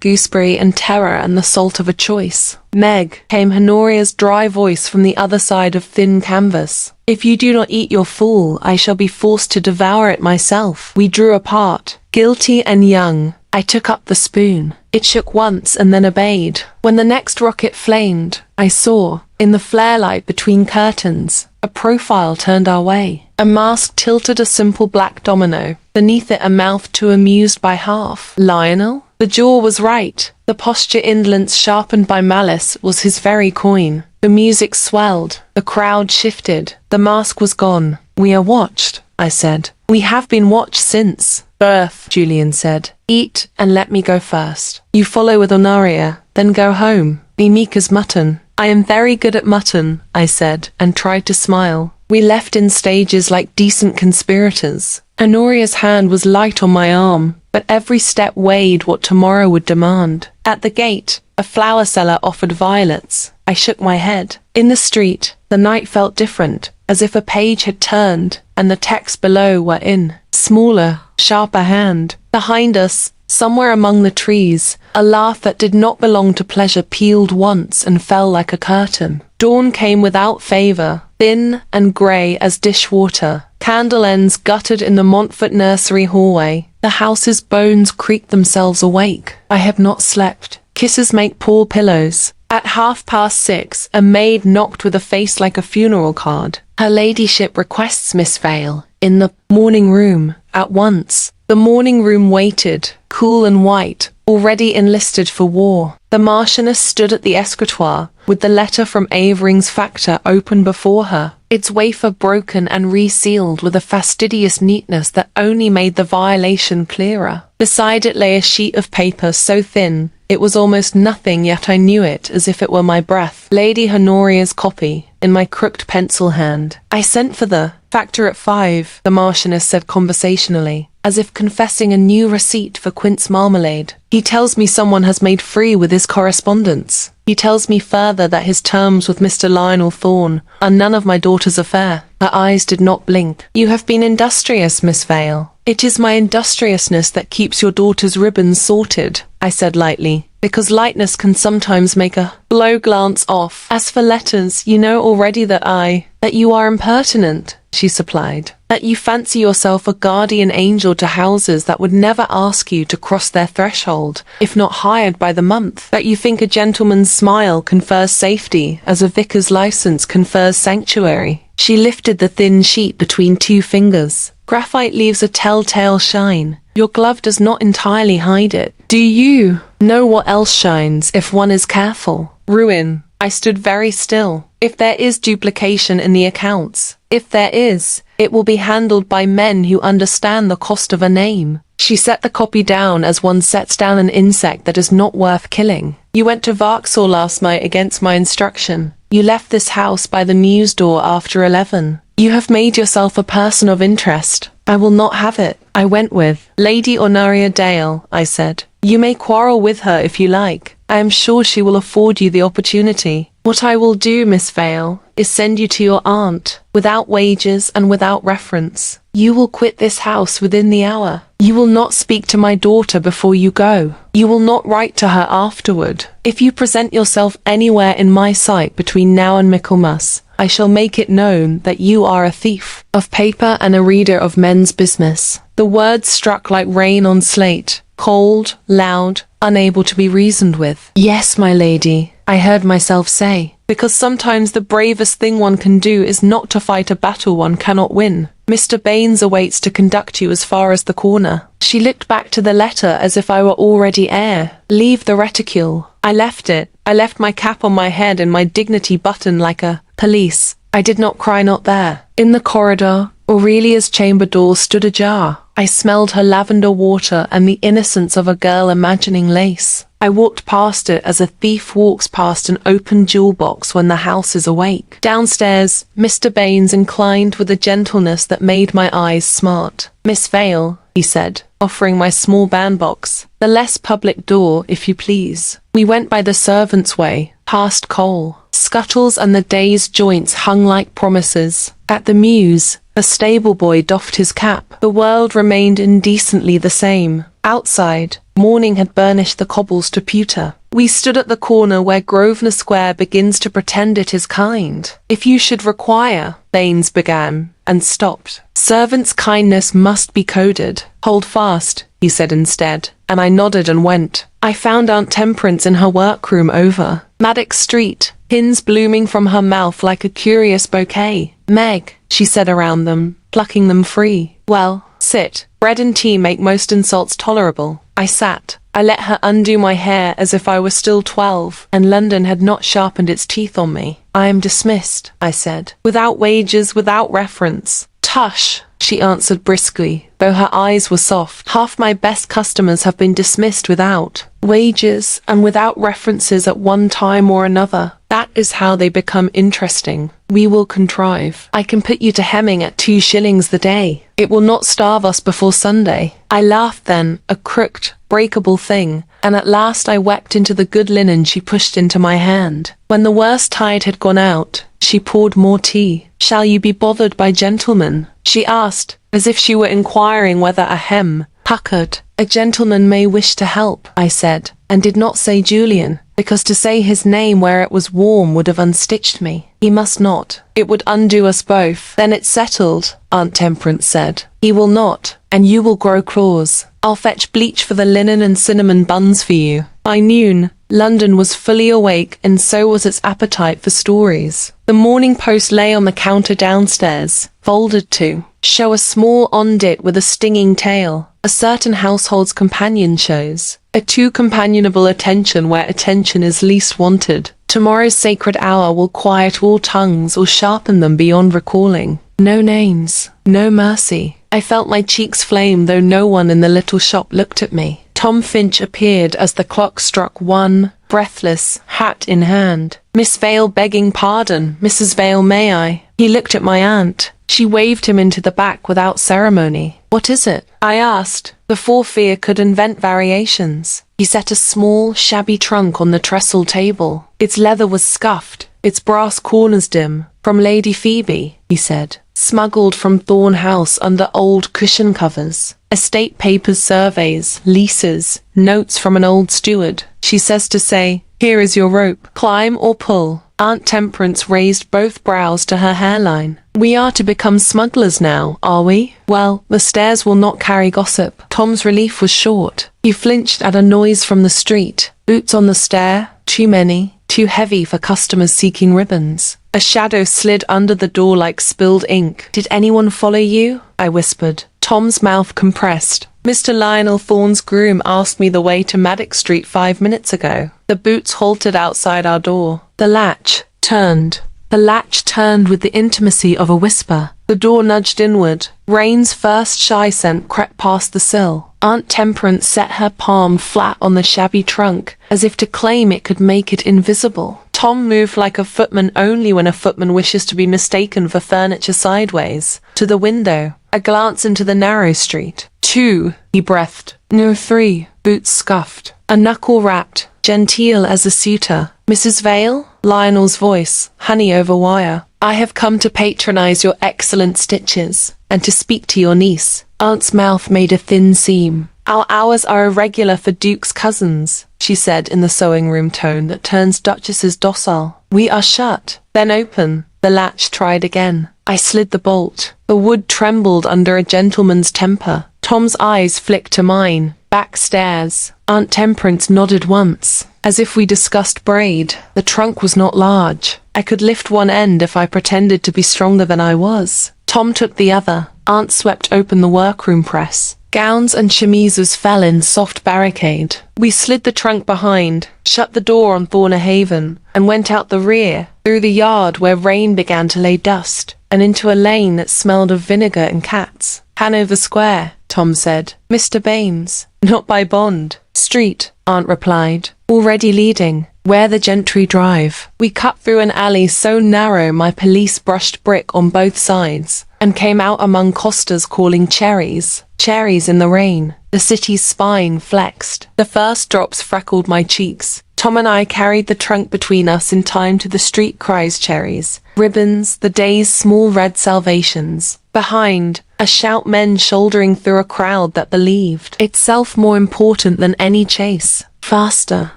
gooseberry and terror and the salt of a choice. Meg, came Honoria's dry voice from the other side of thin canvas. If you do not eat your fool, I shall be forced to devour it myself. We drew apart, guilty and young. I took up the spoon. It shook once and then obeyed. When the next rocket flamed, I saw, in the flare light between curtains, a profile turned our way. A mask tilted a simple black domino. Beneath it a mouth too amused by half. Lionel? The jaw was right. The posture indolence sharpened by malice was his very coin. The music swelled. The crowd shifted. The mask was gone. We are watched, I said. We have been watched since birth, Julian said. Eat and let me go first. You follow with Honoria, then go home. Be meek as mutton. I am very good at mutton, I said, and tried to smile. We left in stages like decent conspirators. Honoria's hand was light on my arm, but every step weighed what tomorrow would demand. At the gate, a flower seller offered violets. I shook my head. In the street, the night felt different, as if a page had turned, and the text below were in smaller, sharper hand. Behind us, somewhere among the trees, a laugh that did not belong to pleasure pealed once and fell like a curtain. Dawn came without favor, thin and grey as dishwater. Candle ends guttered in the Montfort nursery hallway. The house's bones creaked themselves awake. I had not slept. Kisses make poor pillows. At 6:30, a maid knocked with a face like a funeral card. Her ladyship requests Miss Vale. In the morning room. At once. The morning room waited, cool and white, already enlisted for war. The Marchioness stood at the escritoire, with the letter from Avering's factor open before her, its wafer broken and resealed with a fastidious neatness that only made the violation clearer. Beside it lay a sheet of paper so thin, it was almost nothing, yet I knew it as if it were my breath. Lady Honoria's copy, in my crooked pencil hand. I sent for the factor at 5, the Marchioness said conversationally, as if confessing a new receipt for quince marmalade. He tells me someone has made free with his correspondence. He tells me further that his terms with Mr. Lionel Thorne are none of my daughter's affair. Her eyes did not blink. You have been industrious, Miss Vale. It is my industriousness that keeps your daughter's ribbons sorted, I said lightly, because lightness can sometimes make a blow glance off. As for letters, you know already that you are impertinent, she supplied. That you fancy yourself a guardian angel to houses that would never ask you to cross their threshold, if not hired by the month. That you think a gentleman's smile confers safety, as a vicar's license confers sanctuary. She lifted the thin sheet between two fingers. Graphite leaves a telltale shine. Your glove does not entirely hide it. Do you know what else shines if one is careful? Ruin. I stood very still. If there is duplication in the accounts, if there is, it will be handled by men who understand the cost of a name. She set the copy down as one sets down an insect that is not worth killing. You went to Vauxhall last night against my instruction. You left this house by the mews door after 11. You have made yourself a person of interest. I will not have it. I went with Lady Honoria Dale, I said. You may quarrel with her if you like. I am sure she will afford you the opportunity. What I will do, Miss Vale, is send you to your aunt, without wages and without reference. You will quit this house within the hour. You will not speak to my daughter before you go. You will not write to her afterward. If you present yourself anywhere in my sight between now and Michaelmas, I shall make it known that you are a thief of paper and a reader of men's business. The words struck like rain on slate, cold, loud, unable to be reasoned with. Yes, my lady, I heard myself say, because sometimes the bravest thing one can do is not to fight a battle one cannot win. Mr. Baines awaits to conduct you as far as the corner. She looked back to the letter as if I were already heir. Leave the reticule. I left it. I left my cap on my head and my dignity buttoned like a police I did not cry, not there. In the corridor, Aurelia's chamber door stood ajar. I smelled her lavender water and the innocence of a girl imagining lace. I walked past it as a thief walks past an open jewel box when the house is awake. Downstairs, Mr. Baines inclined with a gentleness that made my eyes smart. "Miss Vale," he said, offering my small bandbox. "The less public door, if you please." We went by the servants' way, past coal, scuttles, and the day's joints hung like promises. At the mews, a stable boy doffed his cap. The world remained indecently the same. Outside, morning had burnished the cobbles to pewter. We stood at the corner where Grosvenor Square begins to pretend it is kind. "If you should require," Baines began, and stopped. "Servants' kindness must be coded." "Hold fast," he said instead, and I nodded and went. I found Aunt Temperance in her workroom over Maddox Street, pins blooming from her mouth like a curious bouquet. "Meg," she said around them, plucking them free. "Well, sit. Bread and tea make most insults tolerable." I sat. I let her undo my hair as if I were still 12, and London had not sharpened its teeth on me. "I am dismissed," I said. "Without wages, without reference." "Tush," she answered briskly, though her eyes were soft. "Half my best customers have been dismissed without wages and without references at one time or another. That is how they become interesting. We will contrive. I can put you to hemming at 2 shillings the day. It will not starve us before Sunday." I laughed then, a crooked, breakable thing, and at last I wept into the good linen she pushed into my hand. When the worst tide had gone out, she poured more tea. "Shall you be bothered by gentlemen?" she asked, as if she were inquiring whether a hem puckered. "A gentleman may wish to help," I said, and did not say Julian, because to say his name where it was warm would have unstitched me. "He must not. It would undo us both." "Then it's settled," Aunt Temperance said. "He will not, and you will grow claws. I'll fetch bleach for the linen and cinnamon buns for you." By noon, London was fully awake, and so was its appetite for stories. The Morning Post lay on the counter downstairs, folded to show a small ondit with a stinging tail. A certain household's companion shows a too companionable attention where attention is least wanted. Tomorrow's sacred hour will quiet all tongues or sharpen them beyond recalling. No names, no mercy. I felt my cheeks flame, though no one in the little shop looked at me. Tom Finch appeared as the clock struck 1, breathless, hat in hand. "Miss Vale begging pardon. Mrs. Vale, may I?" He looked at my aunt. She waved him into the back without ceremony. "What is it?" I asked. The forefear could invent variations. He set a small, shabby trunk on the trestle table. Its leather was scuffed, its brass corners dim. "From Lady Phoebe," he said. "Smuggled from Thorn House under old cushion covers. Estate papers, surveys, leases, notes from an old steward. She says to say, 'Here is your rope. Climb or pull.'" Aunt Temperance raised both brows to her hairline. "We are to become smugglers now, are we? Well, the stairs will not carry gossip." Tom's relief was short. He flinched at a noise from the street. Boots on the stair, too many, too heavy for customers seeking ribbons. A shadow slid under the door like spilled ink. "Did anyone follow you?" I whispered. Tom's mouth compressed. "Mr. Lionel Thorne's groom asked me the way to Maddox Street 5 minutes ago." The boots halted outside our door. The latch turned. The latch turned with the intimacy of a whisper. The door nudged inward. Rain's first shy scent crept past the sill. Aunt Temperance set her palm flat on the shabby trunk, as if to claim it could make it invisible. Tom moved like a footman only when a footman wishes to be mistaken for furniture sideways. To the window, a glance into the narrow street. 2, he breathed. No, 3. Boots scuffed. A knuckle rapped, genteel as a suitor. "Mrs. Vale?" Lionel's voice, honey over wire. "I have come to patronize your excellent stitches, and to speak to your niece." Aunt's mouth made a thin seam. "Our hours are irregular for Duke's cousins," she said in the sewing-room tone that turns duchesses docile. "We are shut, then open." The latch tried again. I slid the bolt. The wood trembled under a gentleman's temper. Tom's eyes flicked to mine. Back stairs. Aunt Temperance nodded once, as if we discussed braid. The trunk was not large. I could lift one end if I pretended to be stronger than I was. Tom took the other. Aunt swept open the workroom press. Gowns and chemises fell in soft barricade. We slid the trunk behind, shut the door on Thornhaven, and went out the rear, through the yard where rain began to lay dust, and into a lane that smelled of vinegar and cats. Hanover Square, Tom said. Mr. Baines. Not by Bond Street, Aunt replied, already leading, where the gentry drive. We cut through an alley so narrow my police brushed brick on both sides, and came out among costas calling cherries. Cherries in the rain. The city's spine flexed. The first drops freckled my cheeks. Tom and I carried the trunk between us in time to the street cries cherries. Ribbons, the day's small red salvations. Behind, a shout men shouldering through a crowd that believed itself more important than any chase. Faster,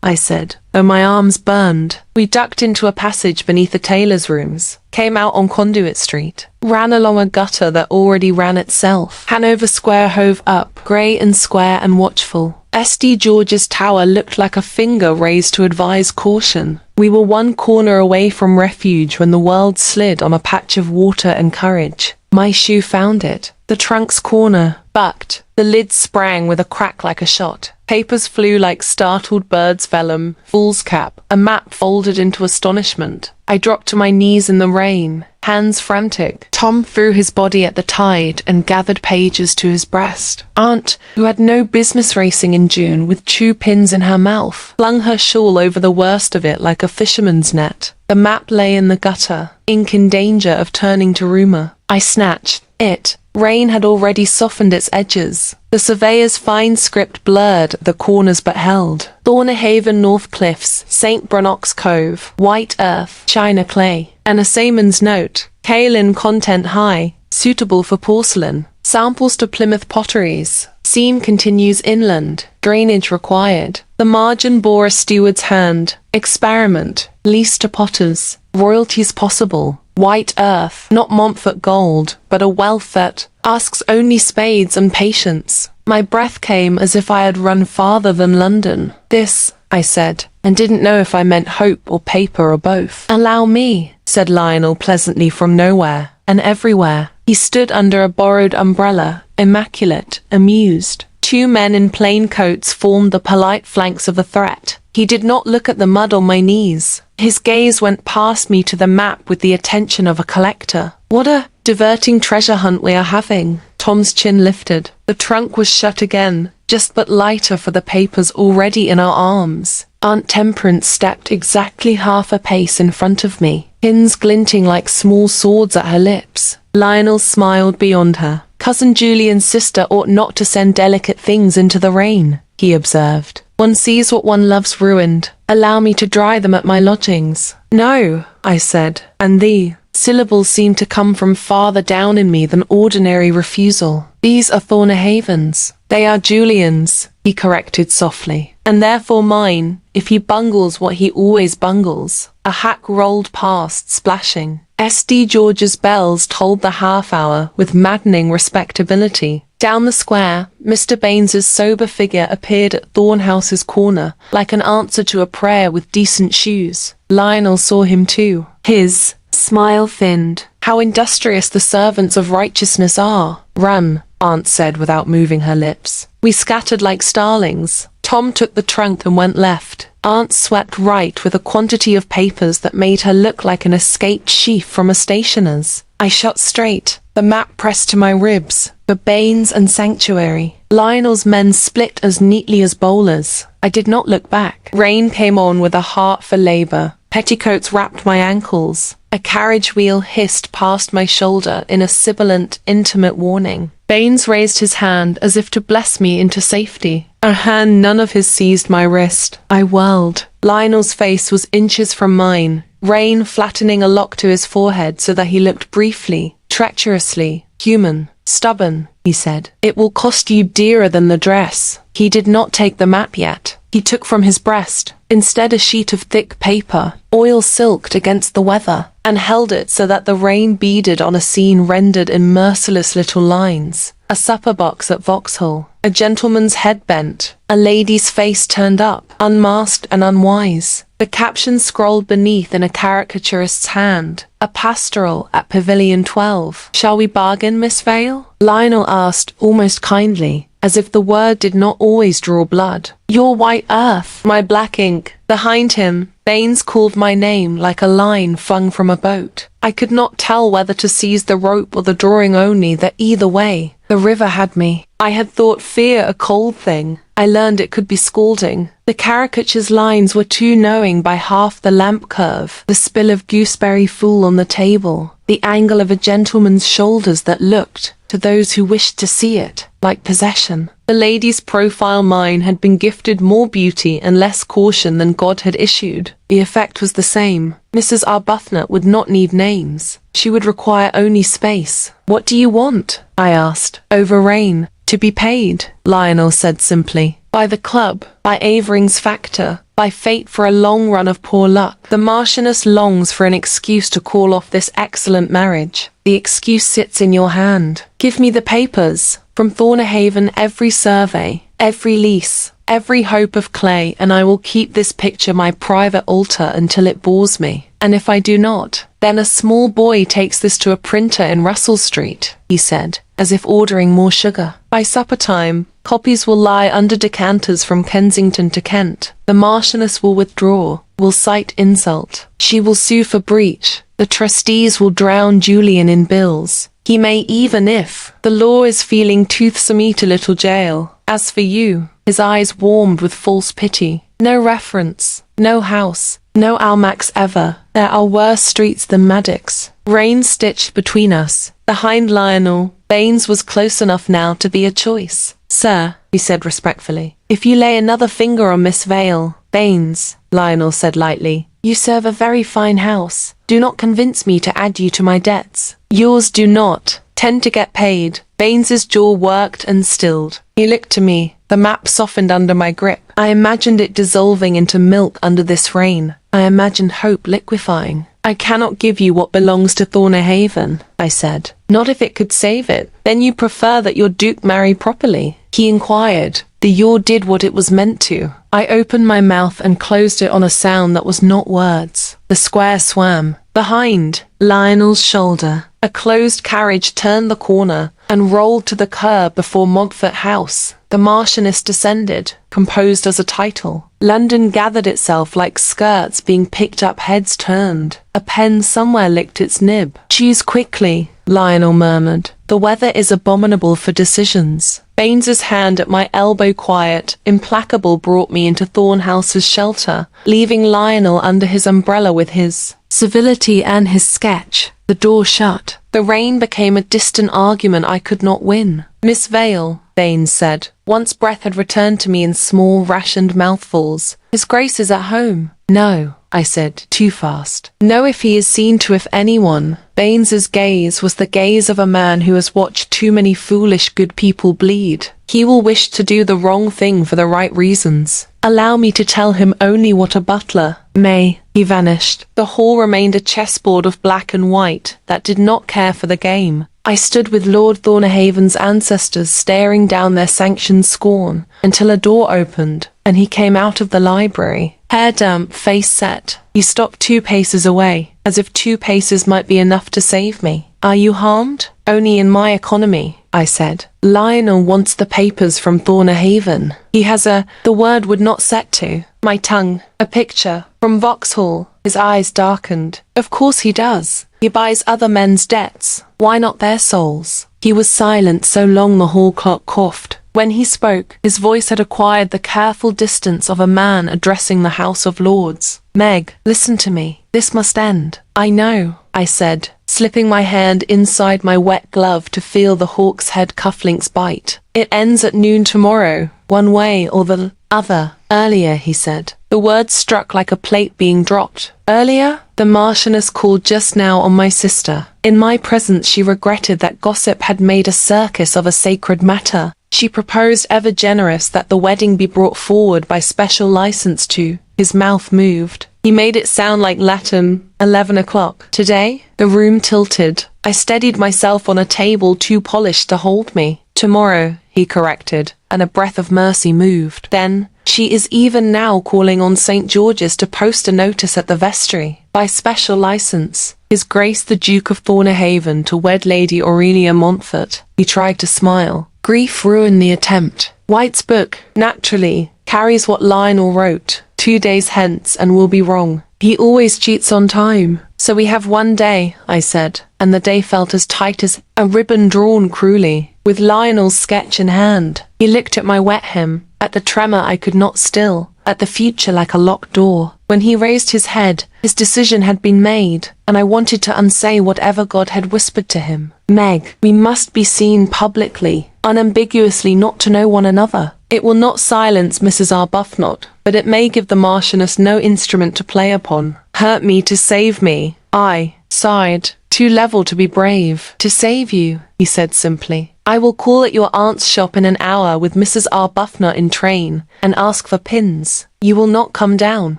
I said, though my arms burned. We ducked into a passage beneath the tailor's rooms, came out on Conduit Street, ran along a gutter that already ran itself. Hanover Square hove up, grey and square and watchful. St. George's Tower looked like a finger raised to advise caution. We were one corner away from refuge when the world slid on a patch of water and courage. My shoe found it. The trunk's corner bucked. The lid sprang with a crack like a shot. Papers flew like startled birds' vellum, foolscap, a map folded into astonishment. I dropped to my knees in the rain, hands frantic. Tom threw his body at the tide and gathered pages to his breast. Aunt, who had no business racing in June with 2 pins in her mouth, flung her shawl over the worst of it like a fisherman's net. The map lay in the gutter, ink in danger of turning to rumour. I snatched it. Rain had already softened its edges. The surveyor's fine script blurred the corners but held. Thornhaven North Cliffs, St. Brannock's Cove, white earth, china clay, and a seaman's note, kaolin content high, suitable for porcelain. Samples to Plymouth potteries. Seam continues inland. Drainage required. The margin bore a steward's hand. Experiment. Lease to potters. Royalties possible. White earth, not Montfort gold, but a wealth that asks only spades and patience. My breath came as if I had run farther than London. This, I said, and didn't know if I meant hope or paper or both. Allow me, said Lionel pleasantly from nowhere and everywhere. He stood under a borrowed umbrella, immaculate, amused. 2 men in plain coats formed the polite flanks of a threat. He did not look at the mud on my knees. His gaze went past me to the map with the attention of a collector. What a diverting treasure hunt we are having. Tom's chin lifted. The trunk was shut again, just but lighter for the papers already in our arms. Aunt Temperance stepped exactly half a pace in front of me, pins glinting like small swords at her lips. Lionel smiled beyond her. Cousin Julian's sister ought not to send delicate things into the rain, he observed. One sees what one loves ruined. Allow me to dry them at my lodgings. No, I said, and the syllables seemed to come from farther down in me than ordinary refusal. These are Thornhaven's. They are Julian's, he corrected softly, and therefore mine, if he bungles what he always bungles. A hack rolled past, splashing. St. George's bells tolled the half-hour with maddening respectability. Down the square, Mr. Baines's sober figure appeared at Thornhouse's corner, like an answer to a prayer with decent shoes. Lionel saw him too. His smile thinned. How industrious the servants of righteousness are. Run, Aunt said without moving her lips. We scattered like starlings. Tom took the trunk and went left. Aunt swept right with a quantity of papers that made her look like an escaped sheaf from a stationer's. I shot straight, the map pressed to my ribs. For Baines and Sanctuary. Lionel's men split as neatly as bowlers. I did not look back. Rain came on with a heart for labour. Petticoats wrapped my ankles. A carriage wheel hissed past my shoulder in a sibilant, intimate warning. Baines raised his hand as if to bless me into safety. A hand none of his seized my wrist. I whirled. Lionel's face was inches from mine, rain flattening a lock to his forehead so that he looked briefly, treacherously, human. Stubborn, he said. It will cost you dearer than the dress. He did not take the map yet. He took from his breast, instead a sheet of thick paper, oil silked against the weather, and held it so that the rain beaded on a scene rendered in merciless little lines. A supper box at Vauxhall. A gentleman's head bent, a lady's face turned up, unmasked and unwise. The caption scrolled beneath in a caricaturist's hand. A pastoral at Pavilion 12. Shall we bargain, Miss Vale? Lionel asked, almost kindly, as if the word did not always draw blood. Your white earth, my black ink. Behind him, Baines called my name like a line flung from a boat. I could not tell whether to seize the rope or the drawing, only that either way, the river had me. I had thought fear a cold thing. I learned it could be scalding. The caricature's lines were too knowing by half the lamp curve, the spill of gooseberry fool on the table, the angle of a gentleman's shoulders that looked, to those who wished to see it, like possession. The lady's profile mine had been gifted more beauty and less caution than God had issued. The effect was the same. Mrs. Arbuthnot would not need names. She would require only space. What do you want? I asked. Over rain. To be paid, Lionel said simply. By the club, by Avering's factor, by fate for a long run of poor luck. The Marchioness longs for an excuse to call off this excellent marriage. The excuse sits in your hand. Give me the papers. From Thornahaven, every survey, every lease, every hope of clay, and I will keep this picture my private altar until it bores me. And if I do not, then a small boy takes this to a printer in Russell Street, he said, as if ordering more sugar. By supper time, copies will lie under decanters from Kensington to Kent. The Marchioness will withdraw, will cite insult. She will sue for breach. The trustees will drown Julian in bills. He may even, if the law is feeling toothsome, eat a little jail. As for you, his eyes warmed with false pity. No reference, no house, no Almack's ever. There are worse streets than Maddox. Rain stitched between us. Behind Lionel, Baines was close enough now to be a choice. Sir, he said respectfully, if you lay another finger on Miss Vale. Baines, Lionel said lightly, you serve a very fine house. Do not convince me to add you to my debts. Yours do not tend to get paid. Baines's jaw worked and stilled. He looked to me. The map softened under my grip. I imagined it dissolving into milk under this rain. I imagined hope liquefying. I cannot give you what belongs to Thornahaven, I said. Not if it could save it. Then you prefer that your Duke marry properly? He inquired. The yaw did what it was meant to. I opened my mouth and closed it on a sound that was not words. The square swam. Behind Lionel's shoulder, a closed carriage turned the corner and rolled to the curb before Montfort House. The Marchioness descended, composed as a title. London gathered itself like skirts being picked up, heads turned. A pen somewhere licked its nib. Choose quickly, Lionel murmured. The weather is abominable for decisions. Baines's hand at my elbow, quiet, implacable, brought me into Thornhouse's shelter, leaving Lionel under his umbrella with his civility and his sketch. The door shut. The rain became a distant argument I could not win. Miss Vale, Baines said. Once breath had returned to me in small, rationed mouthfuls. His Grace is at home. No, I said, too fast. No, if he is seen to, if anyone. Baines's gaze was the gaze of a man who has watched too many foolish good people bleed. He will wish to do the wrong thing for the right reasons. Allow me to tell him only what a butler may. He vanished. The hall remained a chessboard of black and white that did not care for the game. I stood with Lord Thornahaven's ancestors staring down their sanctioned scorn until a door opened and he came out of the library. Hair damp, face set. He stopped 2 paces away, as if 2 paces might be enough to save me. Are you harmed? Only in my economy, I said. Lionel wants the papers from Thornahaven. He has the word would not set to my tongue. A picture from Vauxhall. His eyes darkened. Of course he does. He buys other men's debts. Why not their souls? He was silent so long the hall clock coughed. When he spoke, his voice had acquired the careful distance of a man addressing the House of Lords. Meg, listen to me. This must end. I know, I said, slipping my hand inside my wet glove to feel the hawk's head cufflinks bite. It ends at noon tomorrow, one way or the other. Earlier, he said. The words struck like a plate being dropped. Earlier? The Marchioness called just now on my sister. In my presence she regretted that gossip had made a circus of a sacred matter. She proposed, ever generous, that the wedding be brought forward by special license to. His mouth moved. He made it sound like Latin. 11 o'clock. Today? The room tilted. I steadied myself on a table too polished to hold me. Tomorrow, he corrected, and a breath of mercy moved. Then, she is even now calling on St. George's to post a notice at the vestry, by special license, His Grace the Duke of Thornahaven to wed Lady Aurelia Montfort. He tried to smile. Grief ruined the attempt. White's book, naturally, carries what Lionel wrote, 2 days hence, and will be wrong. He always cheats on time. So we have 1 day, I said, and the day felt as tight as a ribbon drawn cruelly, with Lionel's sketch in hand. He looked at my wet hem, at the tremor I could not still, at the future like a locked door. When he raised his head, his decision had been made, and I wanted to unsay whatever God had whispered to him. Meg, we must be seen publicly, unambiguously not to know one another. It will not silence Mrs. Arbuthnot, but it may give the Marchioness no instrument to play upon. Hurt me to save me. I sighed, too level to be brave. To save you, he said simply. I will call at your aunt's shop in an hour with Mrs. Arbuthnot in train, and ask for pins. You will not come down.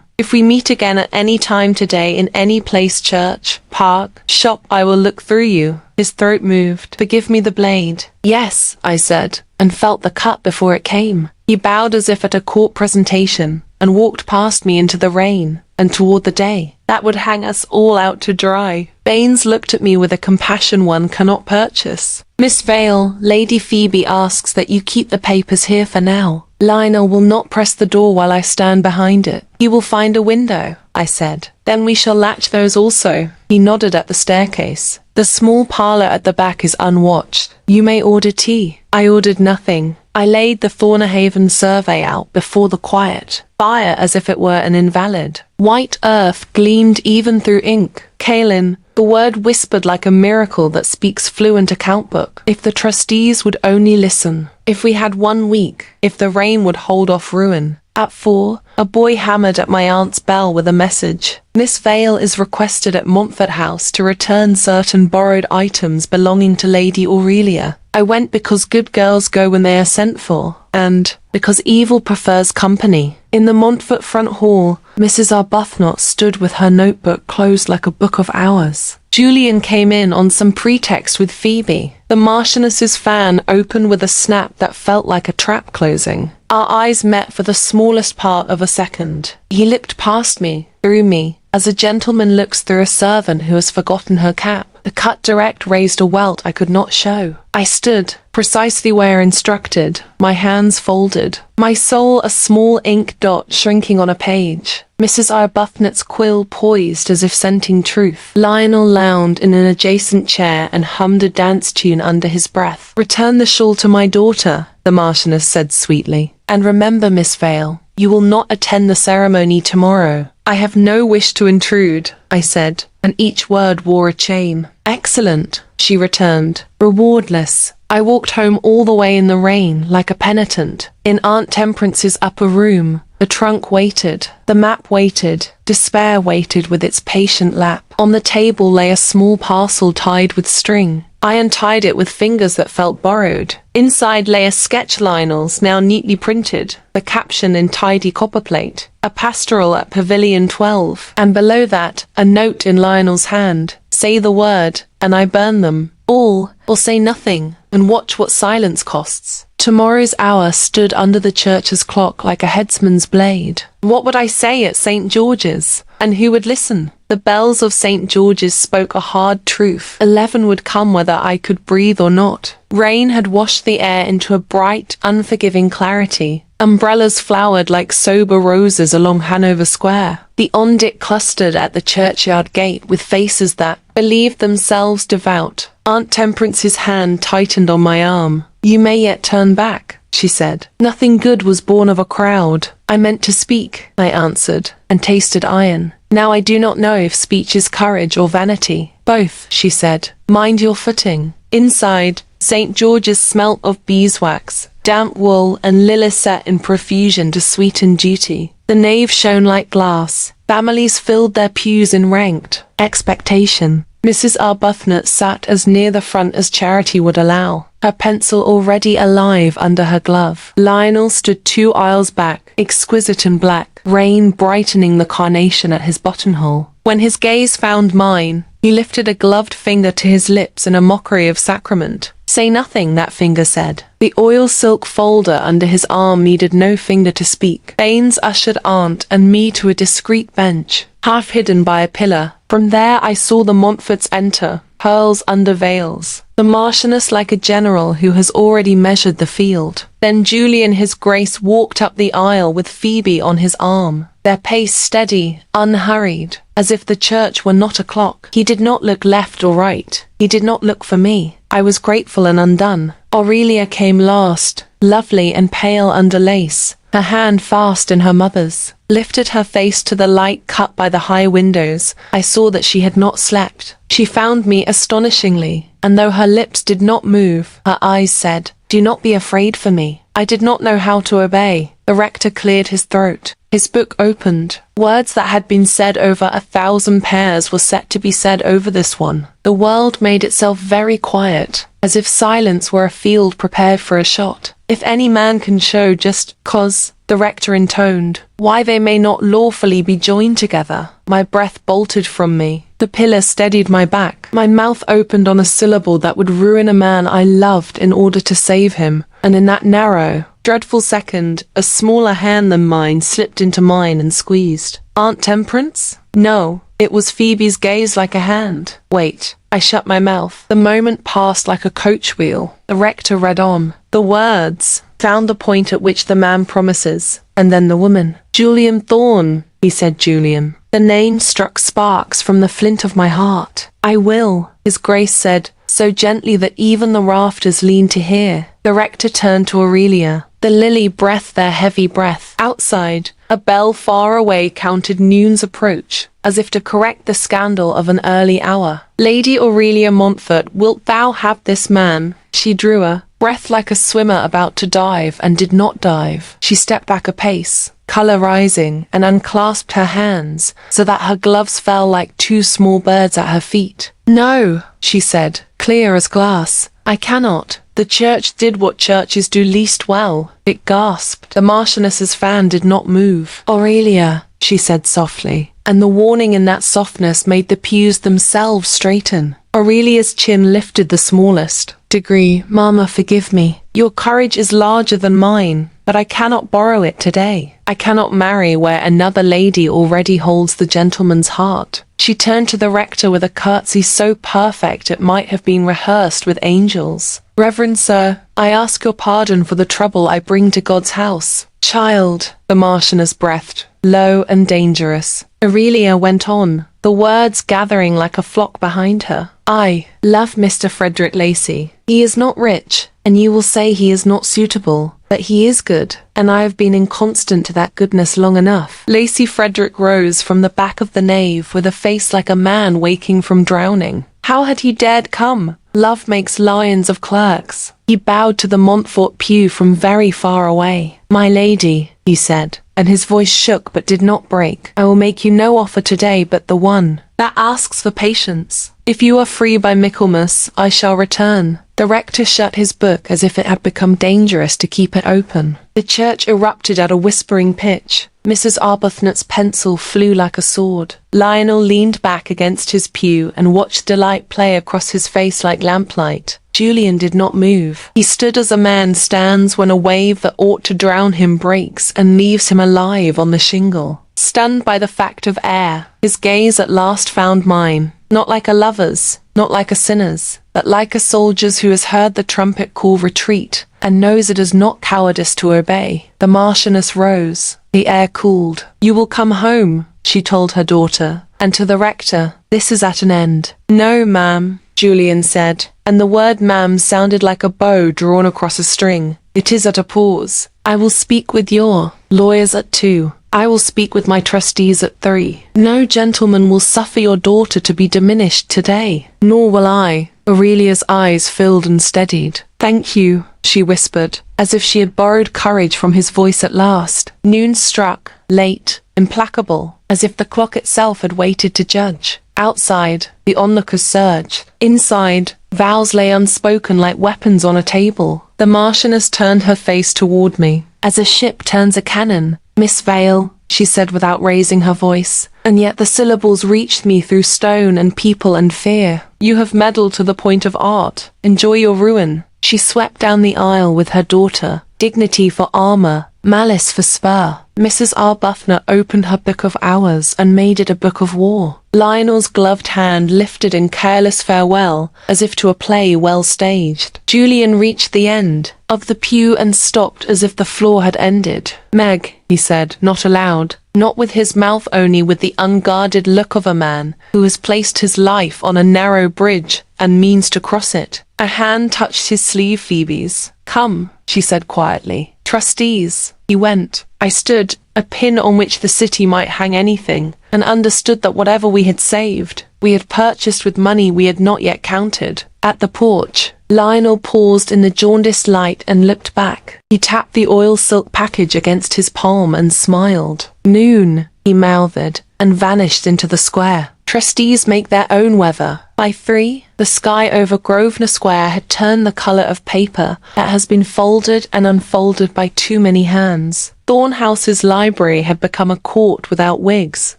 If we meet again at any time today in any place, church, park, shop, I will look through you. His throat moved. Forgive me the blade. Yes, I said, and felt the cut before it came. He bowed as if at a court presentation, and walked past me into the rain, and toward the day that would hang us all out to dry. Baines looked at me with a compassion one cannot purchase. Miss Vale, Lady Phoebe asks that you keep the papers here for now. Lionel will not press the door while I stand behind it. He will find a window, I said. Then we shall latch those also. He nodded at the staircase. The small parlour at the back is unwatched. You may order tea. I ordered nothing. I laid the Thornahaven survey out before the quiet fire as if it were an invalid. White earth gleamed even through ink. Caelan, the word whispered like a miracle that speaks fluent account book. If the trustees would only listen. If we had 1 week. If the rain would hold off ruin. At 4, a boy hammered at my aunt's bell with a message. Miss Vale is requested at Montfort House to return certain borrowed items belonging to Lady Aurelia. I went because good girls go when they are sent for, and because evil prefers company. In the Montfort front hall, Mrs. Arbuthnot stood with her notebook closed like a book of hours. Julian came in on some pretext with Phoebe. The Marchioness's fan opened with a snap that felt like a trap closing. Our eyes met for the smallest part of a second. He looked past me, through me, as a gentleman looks through a servant who has forgotten her cap. The cut direct raised a welt I could not show. I stood, precisely where instructed, my hands folded, my soul a small ink dot shrinking on a page. Mrs. Arbuthnot's quill poised as if scenting truth. Lionel lounged in an adjacent chair and hummed a dance tune under his breath. Return the shawl to my daughter, the Marchioness said sweetly. And remember, Miss Vale, you will not attend the ceremony tomorrow. I have no wish to intrude, I said, and each word wore a chain. Excellent, she returned, rewardless. I walked home all the way in the rain, like a penitent. In Aunt Temperance's upper room, the trunk waited, the map waited, despair waited with its patient lap. On the table lay a small parcel tied with string. I untied it with fingers that felt borrowed. Inside lay a sketch Lionel's, now neatly printed, the caption in tidy copperplate, a pastoral at Pavilion 12, and below that, a note in Lionel's hand. Say the word, and I burn them. All, or say nothing, and watch what silence costs. Tomorrow's hour stood under the church's clock like a headsman's blade. What would I say at St. George's? And who would listen? The bells of St. George's spoke a hard truth. 11 would come whether I could breathe or not. Rain had washed the air into a bright, unforgiving clarity. Umbrellas flowered like sober roses along Hanover Square. The ondit clustered at the churchyard gate with faces that believed themselves devout. Aunt Temperance's hand tightened on my arm. You may yet turn back, she said. Nothing good was born of a crowd. I meant to speak, I answered, and tasted iron. Now I do not know if speech is courage or vanity. Both, she said. Mind your footing. Inside, St. George's smelt of beeswax, damp wool, and lisette in profusion to sweeten duty. The nave shone like glass. Families filled their pews in ranked expectation. Mrs. Arbuthnot sat as near the front as charity would allow, her pencil already alive under her glove. Lionel stood 2 aisles back, exquisite in black, rain brightening the carnation at his buttonhole. When his gaze found mine, He lifted a gloved finger to his lips in a mockery of sacrament. Say nothing, that finger said. The oil silk folder under his arm needed no finger to speak. Baines ushered Aunt and me to a discreet bench, half hidden by a pillar. From there I saw the Montforts enter, pearls under veils, the Marchioness like a general who has already measured the field. Then Julian his Grace walked up the aisle with Phoebe on his arm, their pace steady, unhurried, as if the church were not a clock. He did not look left or right. He did not look for me. I was grateful and undone. Aurelia came last, lovely and pale under lace, her hand fast in her mother's, lifted her face to the light cut by the high windows. I saw that she had not slept. She found me astonishingly, and though her lips did not move, her eyes said, "Do not be afraid for me." I did not know how to obey. The rector cleared his throat. His book opened. Words that had been said over 1,000 pairs were set to be said over this one. The world made itself very quiet, as if silence were a field prepared for a shot. If any man can show just cause, the rector intoned, why they may not lawfully be joined together. My breath bolted from me. The pillar steadied my back. My mouth opened on a syllable that would ruin a man I loved in order to save him, and in that narrow, dreadful second, a smaller hand than mine slipped into mine and squeezed. Aunt Temperance? No, it was Phoebe's gaze like a hand. Wait. I shut my mouth. The moment passed like a coach wheel. The rector read on. The words found the point at which the man promises, and then the woman. Julian Thorne, he said. Julian. The name struck sparks from the flint of my heart. I will, his Grace said, so gently that even the rafters leaned to hear. The rector turned to Aurelia. The lily breathed their heavy breath. Outside, a bell far away counted noon's approach, as if to correct the scandal of an early hour. Lady Aurelia Montfort, wilt thou have this man? She drew a breath like a swimmer about to dive, and did not dive. She stepped back a pace, colour rising, and unclasped her hands, so that her gloves fell like two small birds at her feet. No, she said, clear as glass. I cannot. The church did what churches do least well. It gasped. The Marchioness's fan did not move. Aurelia, she said softly, and the warning in that softness made the pews themselves straighten. Aurelia's chin lifted the smallest degree. Mamma, forgive me. Your courage is larger than mine, but I cannot borrow it today. I cannot marry where another lady already holds the gentleman's heart. She turned to the rector with a curtsy so perfect it might have been rehearsed with angels. Reverend sir, I ask your pardon for the trouble I bring to God's house. Child, the Marchioness breathed, low and dangerous. Aurelia went on, the words gathering like a flock behind her. I love Mr. Frederick Lacy. He is not rich, and you will say he is not suitable, but he is good, and I have been inconstant to that goodness long enough. Lacy Frederick rose from the back of the nave with a face like a man waking from drowning. How had he dared come? Love makes lions of clerks. He bowed to the Montfort pew from very far away. My lady, he said, and his voice shook but did not break. I will make you no offer today but the one that asks for patience. If you are free by Michaelmas, I shall return. The rector shut his book as if it had become dangerous to keep it open. The church erupted at a whispering pitch. Mrs. Arbuthnot's pencil flew like a sword. Lionel leaned back against his pew and watched delight play across his face like lamplight. Julian did not move. He stood as a man stands when a wave that ought to drown him breaks and leaves him alive on the shingle. Stunned by the fact of air, his gaze at last found mine. Not like a lover's, not like a sinner's, but like a soldier's who has heard the trumpet call retreat, and knows it is not cowardice to obey. The Marchioness rose. The air cooled. You will come home, she told her daughter, and to the rector, this is at an end. No, ma'am, Julian said, and the word ma'am sounded like a bow drawn across a string. It is at a pause. I will speak with your lawyers at 2. I will speak with my trustees at 3. No gentleman will suffer your daughter to be diminished today. Nor will I. Aurelia's eyes filled and steadied. Thank you, she whispered, as if she had borrowed courage from his voice at last. Noon struck, late, implacable, as if the clock itself had waited to judge. Outside, the onlookers surged. Inside, vows lay unspoken like weapons on a table. The Marchioness turned her face toward me, as a ship turns a cannon. Miss Vale, she said without raising her voice, and yet the syllables reached me through stone and people and fear. You have meddled to the point of art. Enjoy your ruin. She swept down the aisle with her daughter, dignity for armor, malice for spur. Mrs. Arbuthnot opened her book of hours and made it a book of war. Lionel's gloved hand lifted in careless farewell, as if to a play well staged. Julian reached the end of the pew and stopped as if the floor had ended. Meg, he said, not aloud, not with his mouth, only with the unguarded look of a man who has placed his life on a narrow bridge and means to cross it. A hand touched his sleeve. Phoebe's. Come, she said quietly. Trustees. He went. I stood, a pin on which the city might hang anything, and understood that whatever we had saved, we had purchased with money we had not yet counted. At the porch, Lionel paused in the jaundiced light and looked back. He tapped the oil silk package against his palm and smiled. Noon, he mouthed, and vanished into the square. Trustees make their own weather. By 3, the sky over Grosvenor Square had turned the colour of paper that has been folded and unfolded by too many hands. Thornhouse's library had become a court without wigs.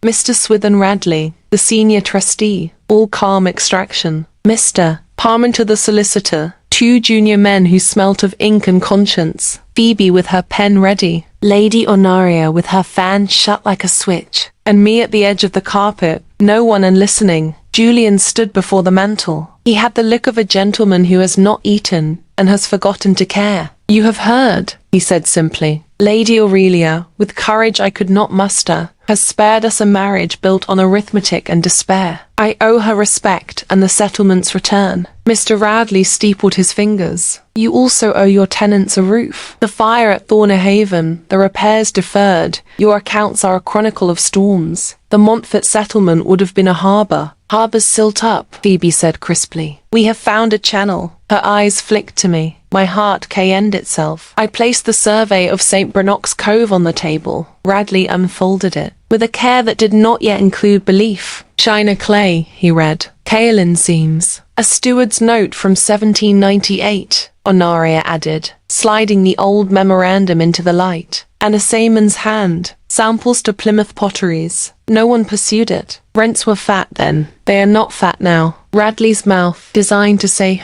Mr. Swithin Radley, the senior trustee, all calm extraction. Mr. Parmenter the solicitor, 2 junior men who smelt of ink and conscience. Phoebe with her pen ready. Lady Honoria with her fan shut like a switch. And me at the edge of the carpet, no one and listening. Julian stood before the mantel. He had the look of a gentleman who has not eaten and has forgotten to care. You have heard, he said simply. Lady Aurelia, with courage I could not muster, has spared us a marriage built on arithmetic and despair. I owe her respect and the settlement's return. Mr. Radley steepled his fingers. You also owe your tenants a roof. The fire at Thornhaven, the repairs deferred. Your accounts are a chronicle of storms. The Montfort settlement would have been a harbour. Harbours silt up, Phoebe said crisply. We have found a channel. Her eyes flicked to me. My heart cayenned itself. I placed the survey of St. Brannock's Cove on the table. Radley unfolded it, with a care that did not yet include belief. China clay, he read. Kaolin seams. A steward's note from 1798, Honoria added, sliding the old memorandum into the light. And a seaman's hand. Samples to Plymouth potteries. No one pursued it. Rents were fat then. They are not fat now. Radley's mouth, designed to say,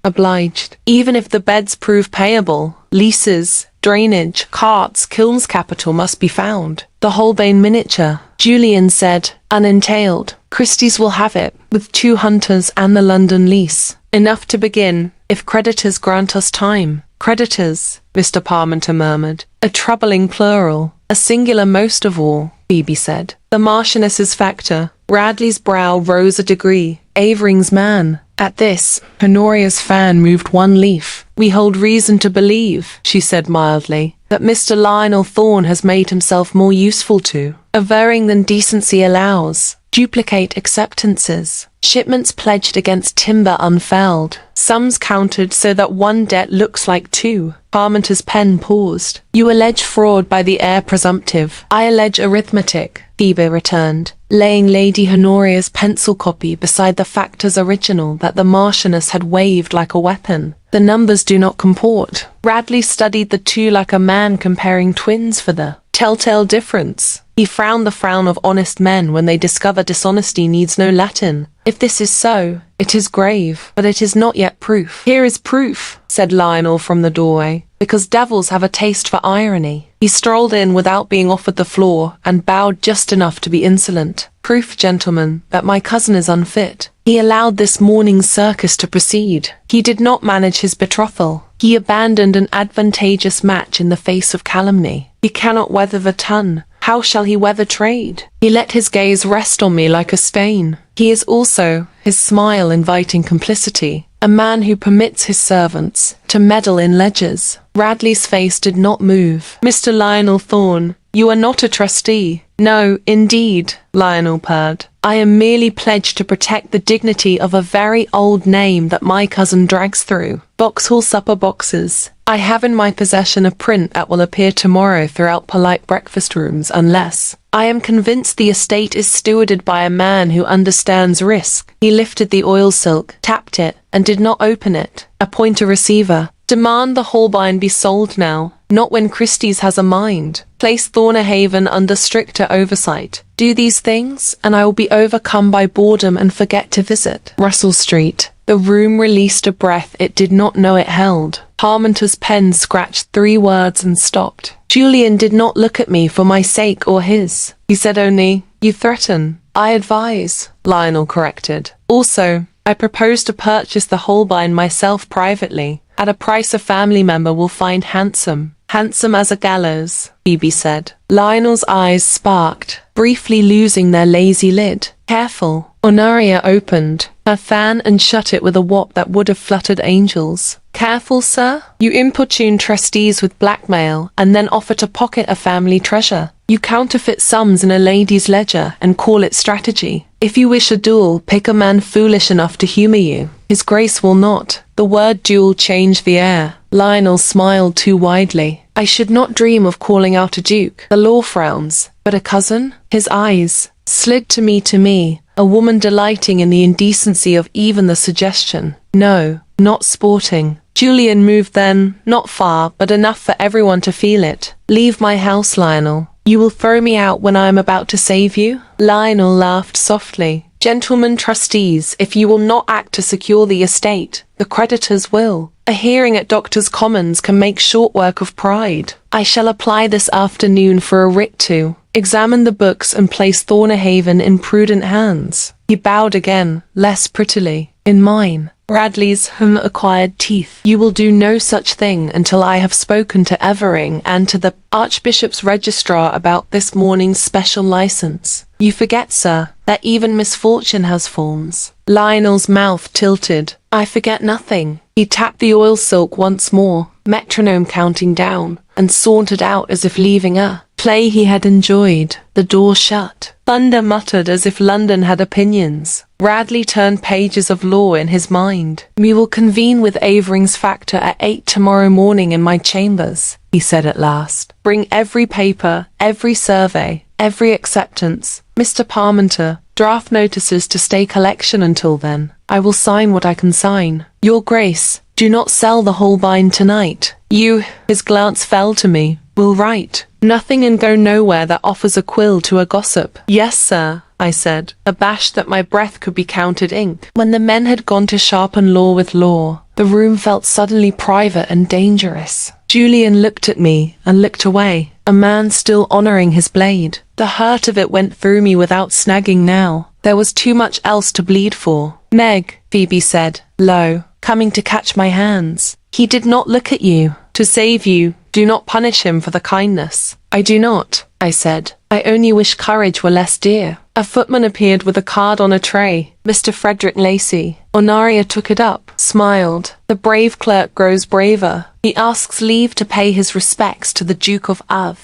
obliged. Even if the beds prove payable, leases, drainage, carts, kilns capital must be found. The Holbein miniature, Julian said, unentailed. Christie's will have it, with 2 hunters and the London lease. Enough to begin, if creditors grant us time. Creditors, Mr. Parmenter murmured. A troubling plural. A singular most of all, Phoebe said. The Marchioness's factor. Radley's brow rose a degree. Avering's man. At this, Honoria's fan moved one leaf. We hold reason to believe, she said mildly, that Mr. Lionel Thorne has made himself more useful to, averring than decency allows, duplicate acceptances, shipments pledged against timber unfelled, sums counted so that one debt looks like 2. Parmenter's pen paused. You allege fraud by the heir presumptive. I allege arithmetic, Phoebe returned, laying Lady Honoria's pencil copy beside the factor's original that the Marchioness had waved like a weapon. The numbers do not comport. Radley studied the 2 like a man comparing twins for the telltale difference. He frowned the frown of honest men when they discover dishonesty needs no Latin. If this is so, it is grave, but it is not yet proof. Here is proof, said Lionel from the doorway, because devils have a taste for irony. He strolled in without being offered the floor and bowed just enough to be insolent. Proof, gentlemen, that my cousin is unfit. He allowed this morning's circus to proceed. He did not manage his betrothal. He abandoned an advantageous match in the face of calumny. He cannot weather the ton. How shall he weather trade? He let his gaze rest on me like a stain. He is also, his smile inviting complicity, a man who permits his servants to meddle in ledgers. Radley's face did not move. Mr. Lionel Thorne, you are not a trustee. No, indeed, Lionel purred. I am merely pledged to protect the dignity of a very old name that my cousin drags through. Vauxhall supper boxes. I have in my possession a print that will appear tomorrow throughout polite breakfast rooms unless I am convinced the estate is stewarded by a man who understands risk. He lifted the oil silk, tapped it, and did not open it. Appoint a receiver. Demand the Holbein be sold now, not when Christie's has a mind. Place Thornhaven under stricter oversight. Do these things, and I will be overcome by boredom and forget to visit Russell Street. The room released a breath it did not know it held. Parmenter's pen scratched 3 words and stopped. Julian did not look at me for my sake or his. He said only, "You threaten." "I advise," Lionel corrected. "Also, I propose to purchase the Holbein myself privately, at a price a family member will find handsome. Handsome as a gallows," Phoebe said. Lionel's eyes sparked, briefly losing their lazy lid. "Careful." Honoria opened her fan and shut it with a whop that would have fluttered angels. "Careful, sir? You importune trustees with blackmail, and then offer to pocket a family treasure. You counterfeit sums in a lady's ledger and call it strategy. If you wish a duel, pick a man foolish enough to humor you. His Grace will not." The word duel changed the air. Lionel smiled too widely. "I should not dream of calling out a duke. The law frowns. But a cousin?" His eyes slid to me, a woman delighting in the indecency of even the suggestion. "No, not sporting." Julian moved then, not far, but enough for everyone to feel it. "Leave my house, Lionel. You will throw me out when I am about to save you?" Lionel laughed softly. "Gentlemen trustees, if you will not act to secure the estate, the creditors will. A hearing at Doctors' Commons can make short work of pride. I shall apply this afternoon for a writ to examine the books and place Thornahaven in prudent hands." He bowed again, less prettily. "In mine." Radley's acquired teeth. "You will do no such thing until I have spoken to Evering and to the Archbishop's registrar about this morning's special license. You forget, sir, that even misfortune has forms." Lionel's mouth tilted. "I forget nothing." He tapped the oil silk once more, metronome counting down, and sauntered out as if leaving a play he had enjoyed. The door shut. Thunder muttered as if London had opinions. Radley turned pages of law in his mind. "We will convene with Avering's factor at 8 tomorrow morning in my chambers," he said at last. "Bring every paper, every survey, every acceptance. Mr. Parmenter, draft notices to stay collection until then. I will sign what I can sign. Your Grace, do not sell the Holbein tonight. You," his glance fell to me, "will write nothing and go nowhere that offers a quill to a gossip." "Yes, sir," I said, abashed that my breath could be counted ink. When the men had gone to sharpen law with law, the room felt suddenly private and dangerous. Julian looked at me and looked away, a man still honoring his blade. The hurt of it went through me without snagging now. There was too much else to bleed for. "Meg," Phoebe said, low, coming to catch my hands. "He did not look at you. To save you, do not punish him for the kindness." "I do not," I said. "I only wish courage were less dear." A footman appeared with a card on a tray. "Mr. Frederick Lacey." Honoria took it up, smiled. "The brave clerk grows braver. He asks leave to pay his respects to the Duke of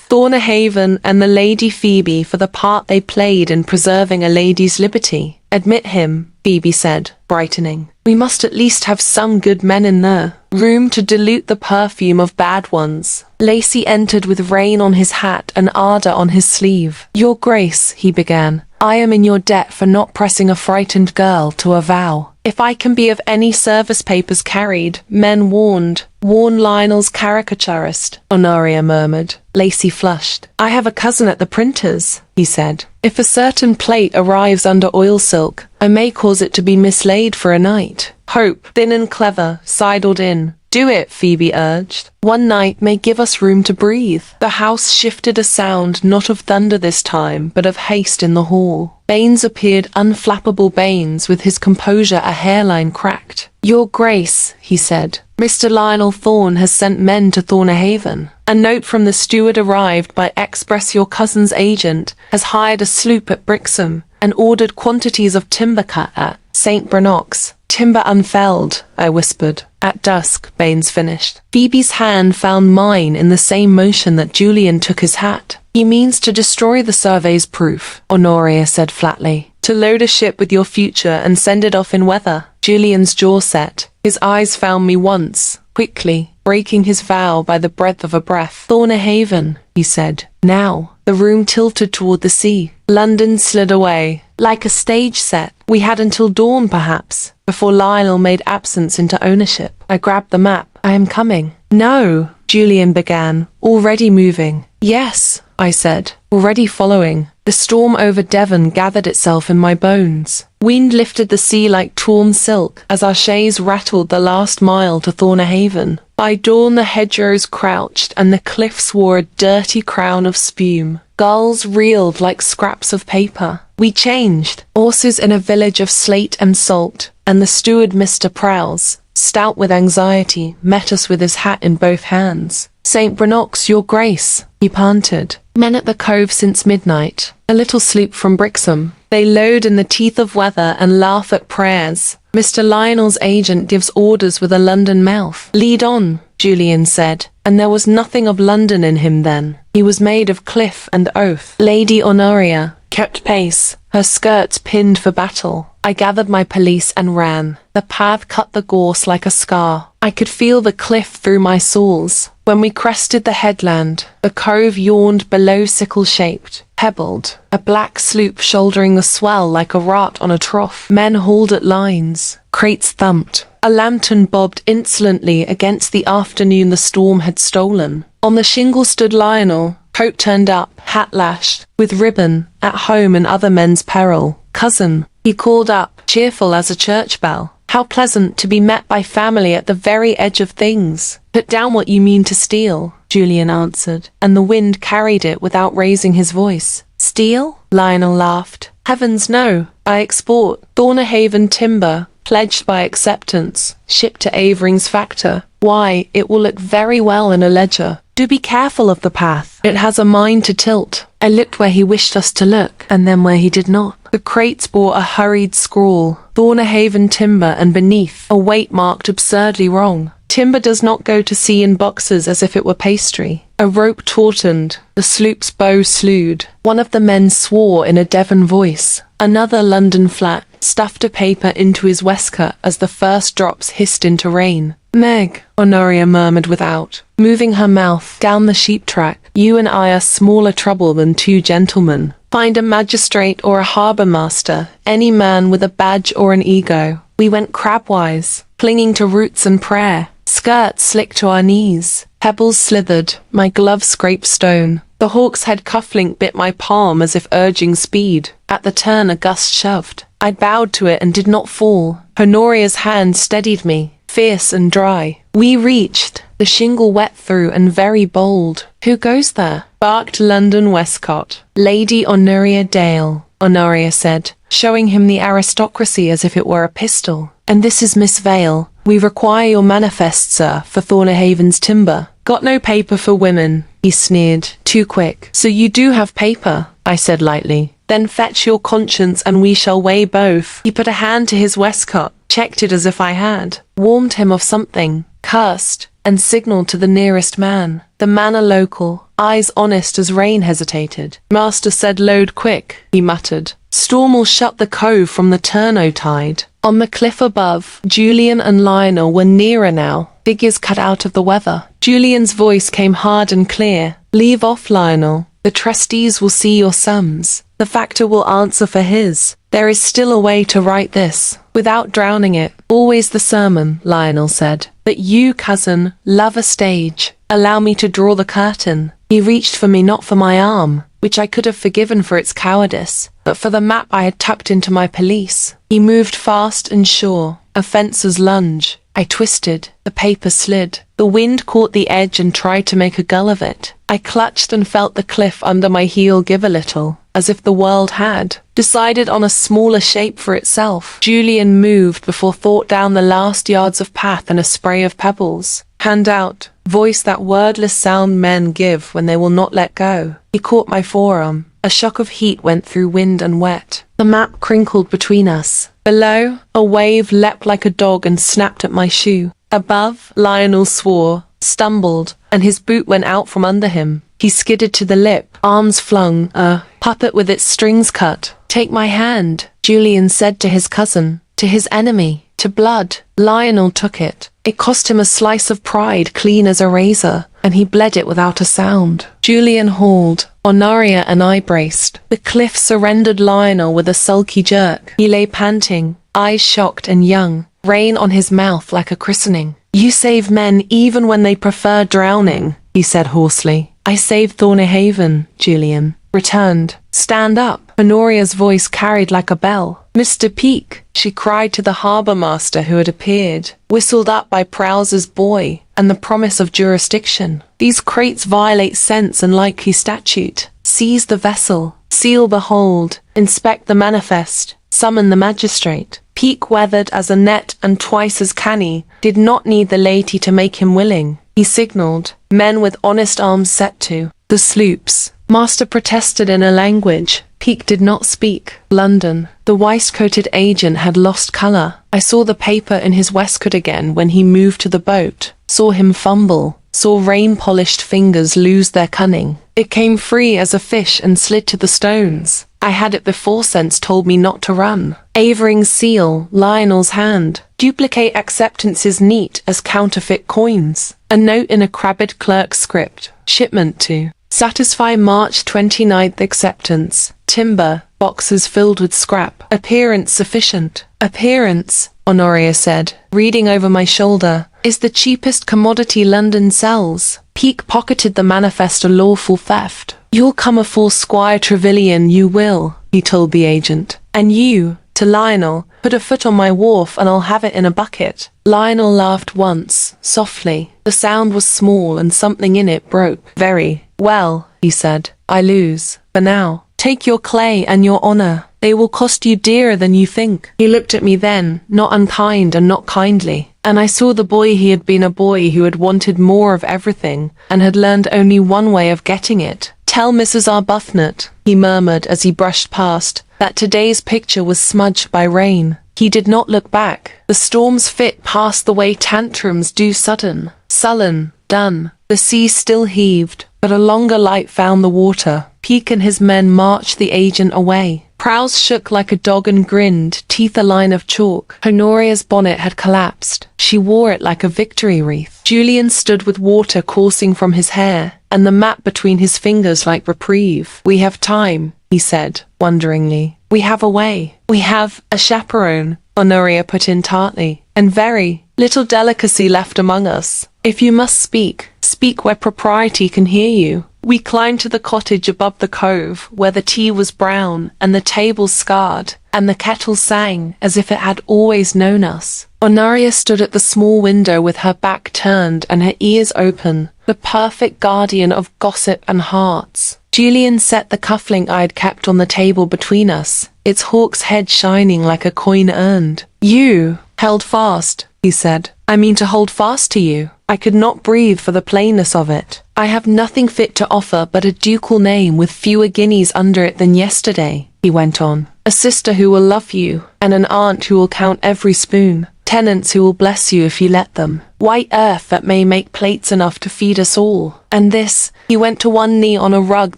Thornahaven and the Lady Phoebe for the part they played in preserving a lady's liberty." "Admit him," Phoebe said, brightening. "We must at least have some good men in the room to dilute the perfume of bad ones." Lacey entered with rain on his hat and ardor on his sleeve. "Your Grace," he began, "I am in your debt for not pressing a frightened girl to a vow. If I can be of any service papers carried, men warned." "Warn Lionel's caricaturist," Honoria murmured. Lacey flushed. "I have a cousin at the printer's," he said. "If a certain plate arrives under oil silk, I may cause it to be mislaid for a night." Hope, thin and clever, sidled in. "Do it," Phoebe urged. "One night may give us room to breathe." The house shifted a sound not of thunder this time, but of haste in the hall. Baines appeared, unflappable Baines, with his composure a hairline cracked. "Your Grace," he said, "Mr. Lionel Thorne has sent men to Thornahaven. A note from the steward arrived by express. Your cousin's agent has hired a sloop at Brixham and ordered quantities of timber cut at St. Brenock's." "Timber unfelled," I whispered. "At dusk," Baines finished. Phoebe's hand found mine in the same motion that Julian took his hat. "He means to destroy the survey's proof," Honoria said flatly. "To load a ship with your future and send it off in weather." Julian's jaw set. His eyes found me once, quickly, breaking his vow by the breadth of a breath. "Thornahaven," he said. "Now." The room tilted toward the sea. London slid away. Like a stage set. We had until dawn, perhaps, before Lionel made absence into ownership. I grabbed the map. "I am coming." "No," Julian began, already moving. "Yes," I said, already following. The storm over Devon gathered itself in my bones. Wind lifted the sea like torn silk as our chaise rattled the last mile to Thornahaven. By dawn the hedgerows crouched and the cliffs wore a dirty crown of spume. Gulls reeled like scraps of paper. We changed, horses in a village of slate and salt, and the steward Mr. Prowse, stout with anxiety, met us with his hat in both hands. "St. Brenox, your grace," he panted. "Men at the cove since midnight. A little sloop from Brixham. They load in the teeth of weather and laugh at prayers. Mr. Lionel's agent gives orders with a London mouth." "Lead on," Julian said, and there was nothing of London in him then. He was made of cliff and oath. Lady Honoria kept pace, her skirts pinned for battle. I gathered my pelisse and ran. The path cut the gorse like a scar. I could feel the cliff through my soles. When we crested the headland, the cove yawned below sickle-shaped, pebbled. A black sloop shouldering the swell like a rat on a trough. Men hauled at lines. Crates thumped. A lantern bobbed insolently against the afternoon the storm had stolen. On the shingle stood Lionel, coat turned up, hat lashed, with ribbon, at home in other men's peril. "Cousin," he called up, cheerful as a church bell. "How pleasant to be met by family at the very edge of things." "Put down what you mean to steal," Julian answered, and the wind carried it without raising his voice. "Steal?" Lionel laughed. "Heavens no. I export Thornahaven timber, pledged by acceptance, shipped to Avering's factor. Why, it will look very well in a ledger. Do be careful of the path. It has a mind to tilt." I looked where he wished us to look, and then where he did not. The crates bore a hurried scrawl, Thornahaven timber, and beneath, a weight marked absurdly wrong. Timber does not go to sea in boxes as if it were pastry. A rope tautened, the sloop's bow slewed. One of the men swore in a Devon voice. Another London flat, stuffed a paper into his waistcoat as the first drops hissed into rain. "Meg," Honoria murmured without, moving her mouth down the sheep track, "you and I are smaller trouble than two gentlemen. Find a magistrate or a harbour master, any man with a badge or an ego." We went crabwise, clinging to roots and prayer. Skirts slicked to our knees. Pebbles slithered, my glove scraped stone. The hawk's head cufflink bit my palm as if urging speed. At the turn a gust shoved. I bowed to it and did not fall. Honoria's hand steadied me, fierce and dry. We reached, the shingle wet through and very bold. "Who goes there?" barked London Westcott. "Lady Honoria Dale," Honoria said, showing him the aristocracy as if it were a pistol. "And this is Miss Vale. We require your manifest, sir, for Thornahaven's timber." "Got no paper for women," he sneered, too quick. "So you do have paper," I said lightly. "Then fetch your conscience and we shall weigh both." He put a hand to his waistcoat, checked it as if I had, warned him of something, cursed, and signalled to the nearest man. The manor local, eyes honest as rain, hesitated. "Master said load quick," he muttered. "Storm will shut the cove from the Turno tide." On the cliff above, Julian and Lionel were nearer now, figures cut out of the weather. Julian's voice came hard and clear. "Leave off, Lionel. The trustees will see your sums. The factor will answer for his. There is still a way to write this, without drowning it." "Always the sermon," Lionel said. "But you, cousin, love a stage. Allow me to draw the curtain." He reached for me, not for my arm, which I could have forgiven for its cowardice, but for the map I had tucked into my pelisse. He moved fast and sure, a fencer's lunge. I twisted, the paper slid. The wind caught the edge and tried to make a gull of it. I clutched and felt the cliff under my heel give a little, as if the world had decided on a smaller shape for itself. Julian moved before thought down the last yards of path and a spray of pebbles. Hand out, voice that wordless sound men give when they will not let go. He caught my forearm. A shock of heat went through wind and wet. The map crinkled between us. Below, a wave leapt like a dog and snapped at my shoe. Above, Lionel swore, stumbled, and his boot went out from under him. He skidded to the lip, arms flung, a puppet with its strings cut. "Take my hand," Julian said to his cousin, to his enemy, to blood. Lionel took it. It cost him a slice of pride clean as a razor, and he bled it without a sound. Julian hauled. Honoria and I braced. The cliff surrendered Lionel with a sulky jerk. He lay panting, eyes shocked and young, rain on his mouth like a christening. "You save men even when they prefer drowning," he said hoarsely. "I saved Thornahaven," Julian returned. Stand up. Honoria's voice carried like a bell. Mr. Peake, she cried to the harbour master who had appeared, whistled up by Prowse's boy, and the promise of jurisdiction. These crates violate sense and likely statute. Seize the vessel, seal the hold, inspect the manifest, summon the magistrate. Peake, weathered as a net and twice as canny, did not need the laity to make him willing. He signalled, men with honest arms set to the sloops. Master protested in a language Peake did not speak. London. The waistcoated agent had lost colour. I saw the paper in his waistcoat again when he moved to the boat, saw him fumble, saw rain-polished fingers lose their cunning. It came free as a fish and slid to the stones. I had it before sense told me not to run. Avering's seal, Lionel's hand. Duplicate acceptances neat as counterfeit coins. A note in a crabbed clerk's script. Shipment to satisfy March 29th acceptance. Timber, boxes filled with scrap. Appearance sufficient. Appearance, Honoria said, reading over my shoulder, is the cheapest commodity London sells. Peake pocketed the manifest, a lawful theft. You'll come afore Squire Trevilian, you will, he told the agent. And you, to Lionel, put a foot on my wharf and I'll have it in a bucket. Lionel laughed once, softly. The sound was small and something in it broke. Very well, he said. I lose. For now. Take your clay and your honour. They will cost you dearer than you think. He looked at me then, not unkind and not kindly, and I saw the boy he had been, a boy who had wanted more of everything, and had learned only one way of getting it. Tell Mrs. Arbuthnot, he murmured as he brushed past, that today's picture was smudged by rain. He did not look back. The storm's fit passed the way tantrums do sudden. Sullen, done. The sea still heaved, but a longer light found the water. Peake and his men marched the agent away. Prowse shook like a dog and grinned, teeth a line of chalk. Honoria's bonnet had collapsed. She wore it like a victory wreath. Julian stood with water coursing from his hair, and the map between his fingers like reprieve. We have time, he said, wonderingly. We have a way. We have a chaperone, Honoria put in tartly, and very little delicacy left among us. If you must speak, speak where propriety can hear you. We climbed to the cottage above the cove, where the tea was brown, and the table scarred, and the kettle sang, as if it had always known us. Honoria stood at the small window with her back turned and her ears open, the perfect guardian of gossip and hearts. Julian set the cufflink I had kept on the table between us, its hawk's head shining like a coin earned. You held fast, he said. I mean to hold fast to you. I could not breathe for the plainness of it. I have nothing fit to offer but a ducal name with fewer guineas under it than yesterday, he went on. A sister who will love you, and an aunt who will count every spoon. Tenants who will bless you if you let them. White earth that may make plates enough to feed us all. And this, he went to one knee on a rug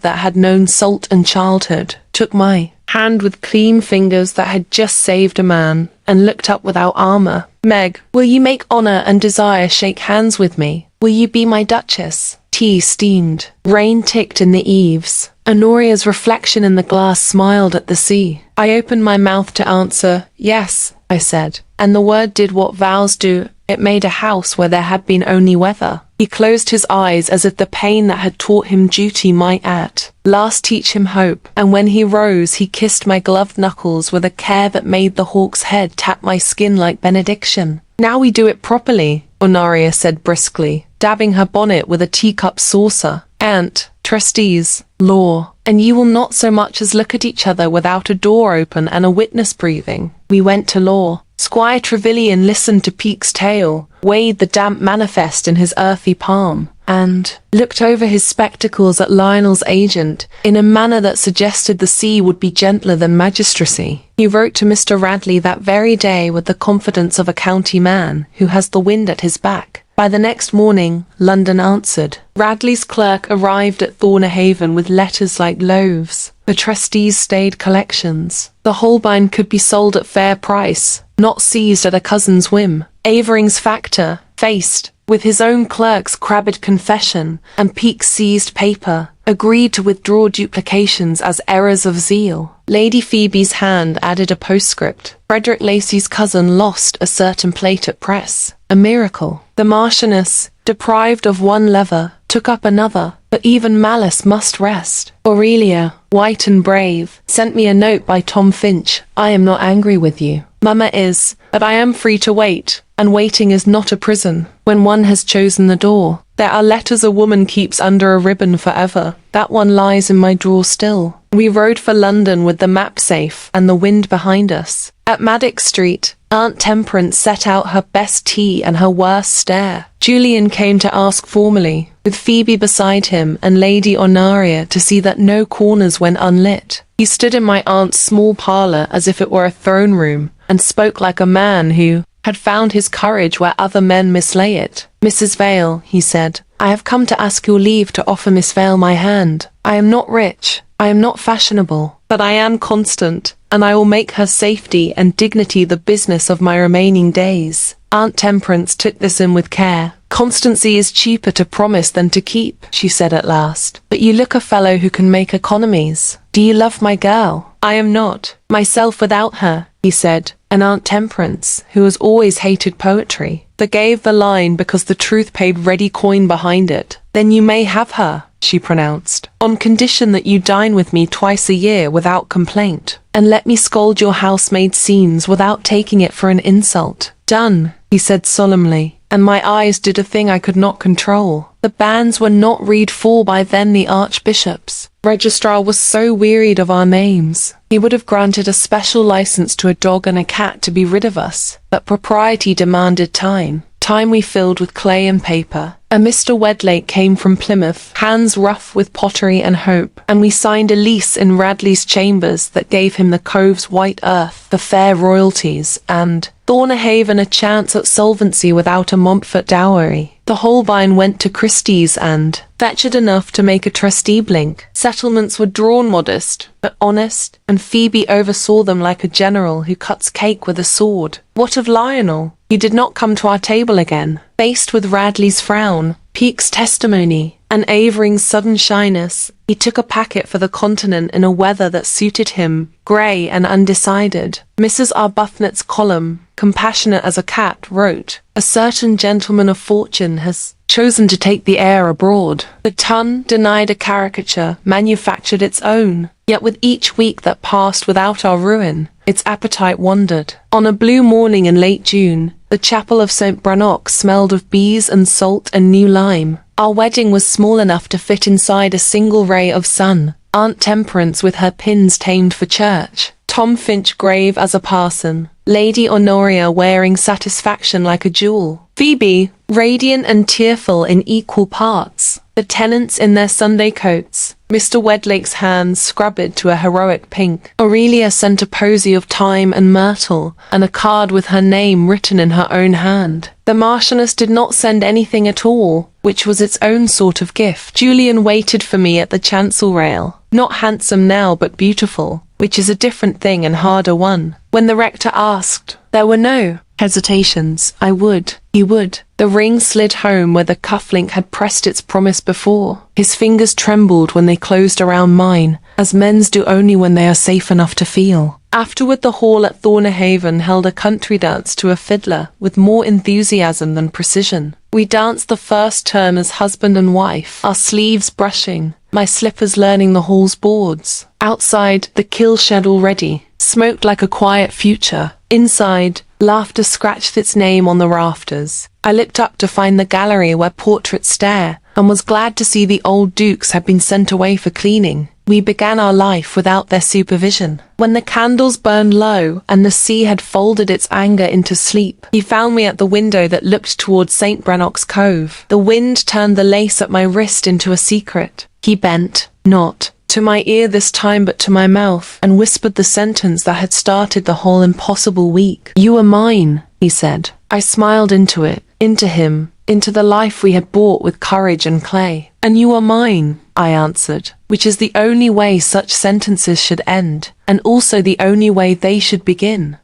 that had known salt and childhood, took my hand with clean fingers that had just saved a man, and looked up without armour. Meg, will you make honour and desire shake hands with me? Will you be my duchess? Tea steamed. Rain ticked in the eaves. Honoria's reflection in the glass smiled at the sea. I opened my mouth to answer, yes, I said, and the word did what vows do. It made a house where there had been only weather. He closed his eyes as if the pain that had taught him duty might at last teach him hope, and when he rose he kissed my gloved knuckles with a care that made the hawk's head tap my skin like benediction. Now we do it properly, Honoria said briskly, dabbing her bonnet with a teacup saucer. Aunt, trustees, law, and you will not so much as look at each other without a door open and a witness breathing. We went to law. Squire Trevilian listened to Peake's tale, weighed the damp manifest in his earthy palm, and looked over his spectacles at Lionel's agent in a manner that suggested the sea would be gentler than magistracy. He wrote to Mr. Radley that very day with the confidence of a county man who has the wind at his back. By the next morning, London answered. Radley's clerk arrived at Thornahaven with letters like loaves. The trustees stayed collections. The Holbein could be sold at fair price, not seized at a cousin's whim. Avering's factor, faced with his own clerk's crabbed confession and Peake's seized paper, agreed to withdraw duplications as errors of zeal. Lady Phoebe's hand added a postscript. Frederick Lacy's cousin lost a certain plate at press. A miracle. The Marchioness, deprived of one lever, took up another. but even malice must rest. Aurelia, white and brave, sent me a note by Tom Finch. I am not angry with you. Mama is, but I am free to wait, and waiting is not a prison. When one has chosen the door, there are letters a woman keeps under a ribbon forever. That one lies in my drawer still. We rode for London with the map safe and the wind behind us. At Maddox Street, Aunt Temperance set out her best tea and her worst stare. Julian came to ask formally, with Phoebe beside him and Lady Honoria to see that no corners went unlit. He stood in my aunt's small parlour as if it were a throne room, and spoke like a man who had found his courage where other men mislay it. Mrs. Vale, he said, I have come to ask your leave to offer Miss Vale my hand. I am not rich, I am not fashionable, but I am constant, and I will make her safety and dignity the business of my remaining days. Aunt Temperance took this in with care. Constancy is cheaper to promise than to keep, she said at last. But you look a fellow who can make economies. Do you love my girl? I am not myself without her, he said. And Aunt Temperance, who has always hated poetry, forgave the line because the truth paid ready coin behind it. Then you may have her, she pronounced, on condition that you dine with me twice a year without complaint, and let me scold your housemaid scenes without taking it for an insult. Done, he said solemnly, and my eyes did a thing I could not control. The banns were not read for by then the archbishops. Registrar was so wearied of our names. He would have granted a special license to a dog and a cat to be rid of us, but propriety demanded time. Time we filled with clay and paper. A Mr. Wedlake came from Plymouth, hands rough with pottery and hope, and we signed a lease in Radley's chambers that gave him the Cove's white earth, the fair royalties, and Thornahaven a chance at solvency without a Montfort dowry. The Holbein went to Christie's and fetched enough to make a trustee blink. Settlements were drawn modest, but honest, and Phoebe oversaw them like a general who cuts cake with a sword. What of Lionel? He did not come to our table again. Faced with Radley's frown, Peake's testimony, and Avering's sudden shyness, he took a packet for the continent in a weather that suited him, grey and undecided. Mrs. Arbuthnot's column, compassionate as a cat, wrote, "A certain gentleman of fortune has chosen to take the air abroad." The Ton denied a caricature, manufactured its own. Yet with each week that passed without our ruin, its appetite wandered. On a blue morning in late June, the chapel of St. Brannock smelled of bees and salt and new lime. Our wedding was small enough to fit inside a single ray of sun. Aunt Temperance with her pins tamed for church. Tom Finch grave as a parson. Lady Honoria wearing satisfaction like a jewel. Phoebe, radiant and tearful in equal parts. The tenants in their Sunday coats. Mr. Wedlake's hands scrubbed to a heroic pink. Aurelia sent a posy of thyme and myrtle, and a card with her name written in her own hand. The Marchioness did not send anything at all, which was its own sort of gift. Julian waited for me at the chancel rail. Not handsome now, but beautiful, which is a different thing and harder one. When the rector asked, there were no hesitations. He would. The ring slid home where the cufflink had pressed its promise before. His fingers trembled when they closed around mine, as men's do only when they are safe enough to feel. Afterward the hall at Thornahaven held a country dance to a fiddler, with more enthusiasm than precision. We danced the first turn as husband and wife, our sleeves brushing, my slippers learning the hall's boards. Outside, the kill shed already smoked like a quiet future. Inside, laughter scratched its name on the rafters. I looked up to find the gallery where portraits stare, and was glad to see the old dukes had been sent away for cleaning. We began our life without their supervision. When the candles burned low, and the sea had folded its anger into sleep, he found me at the window that looked towards St. Brannock's Cove. The wind turned the lace at my wrist into a secret. He bent, not to my ear this time but to my mouth, and whispered the sentence that had started the whole impossible week. "You are mine," he said. I smiled into it, into him, into the life we had bought with courage and clay. "And you are mine," I answered, which is the only way such sentences should end, and also the only way they should begin.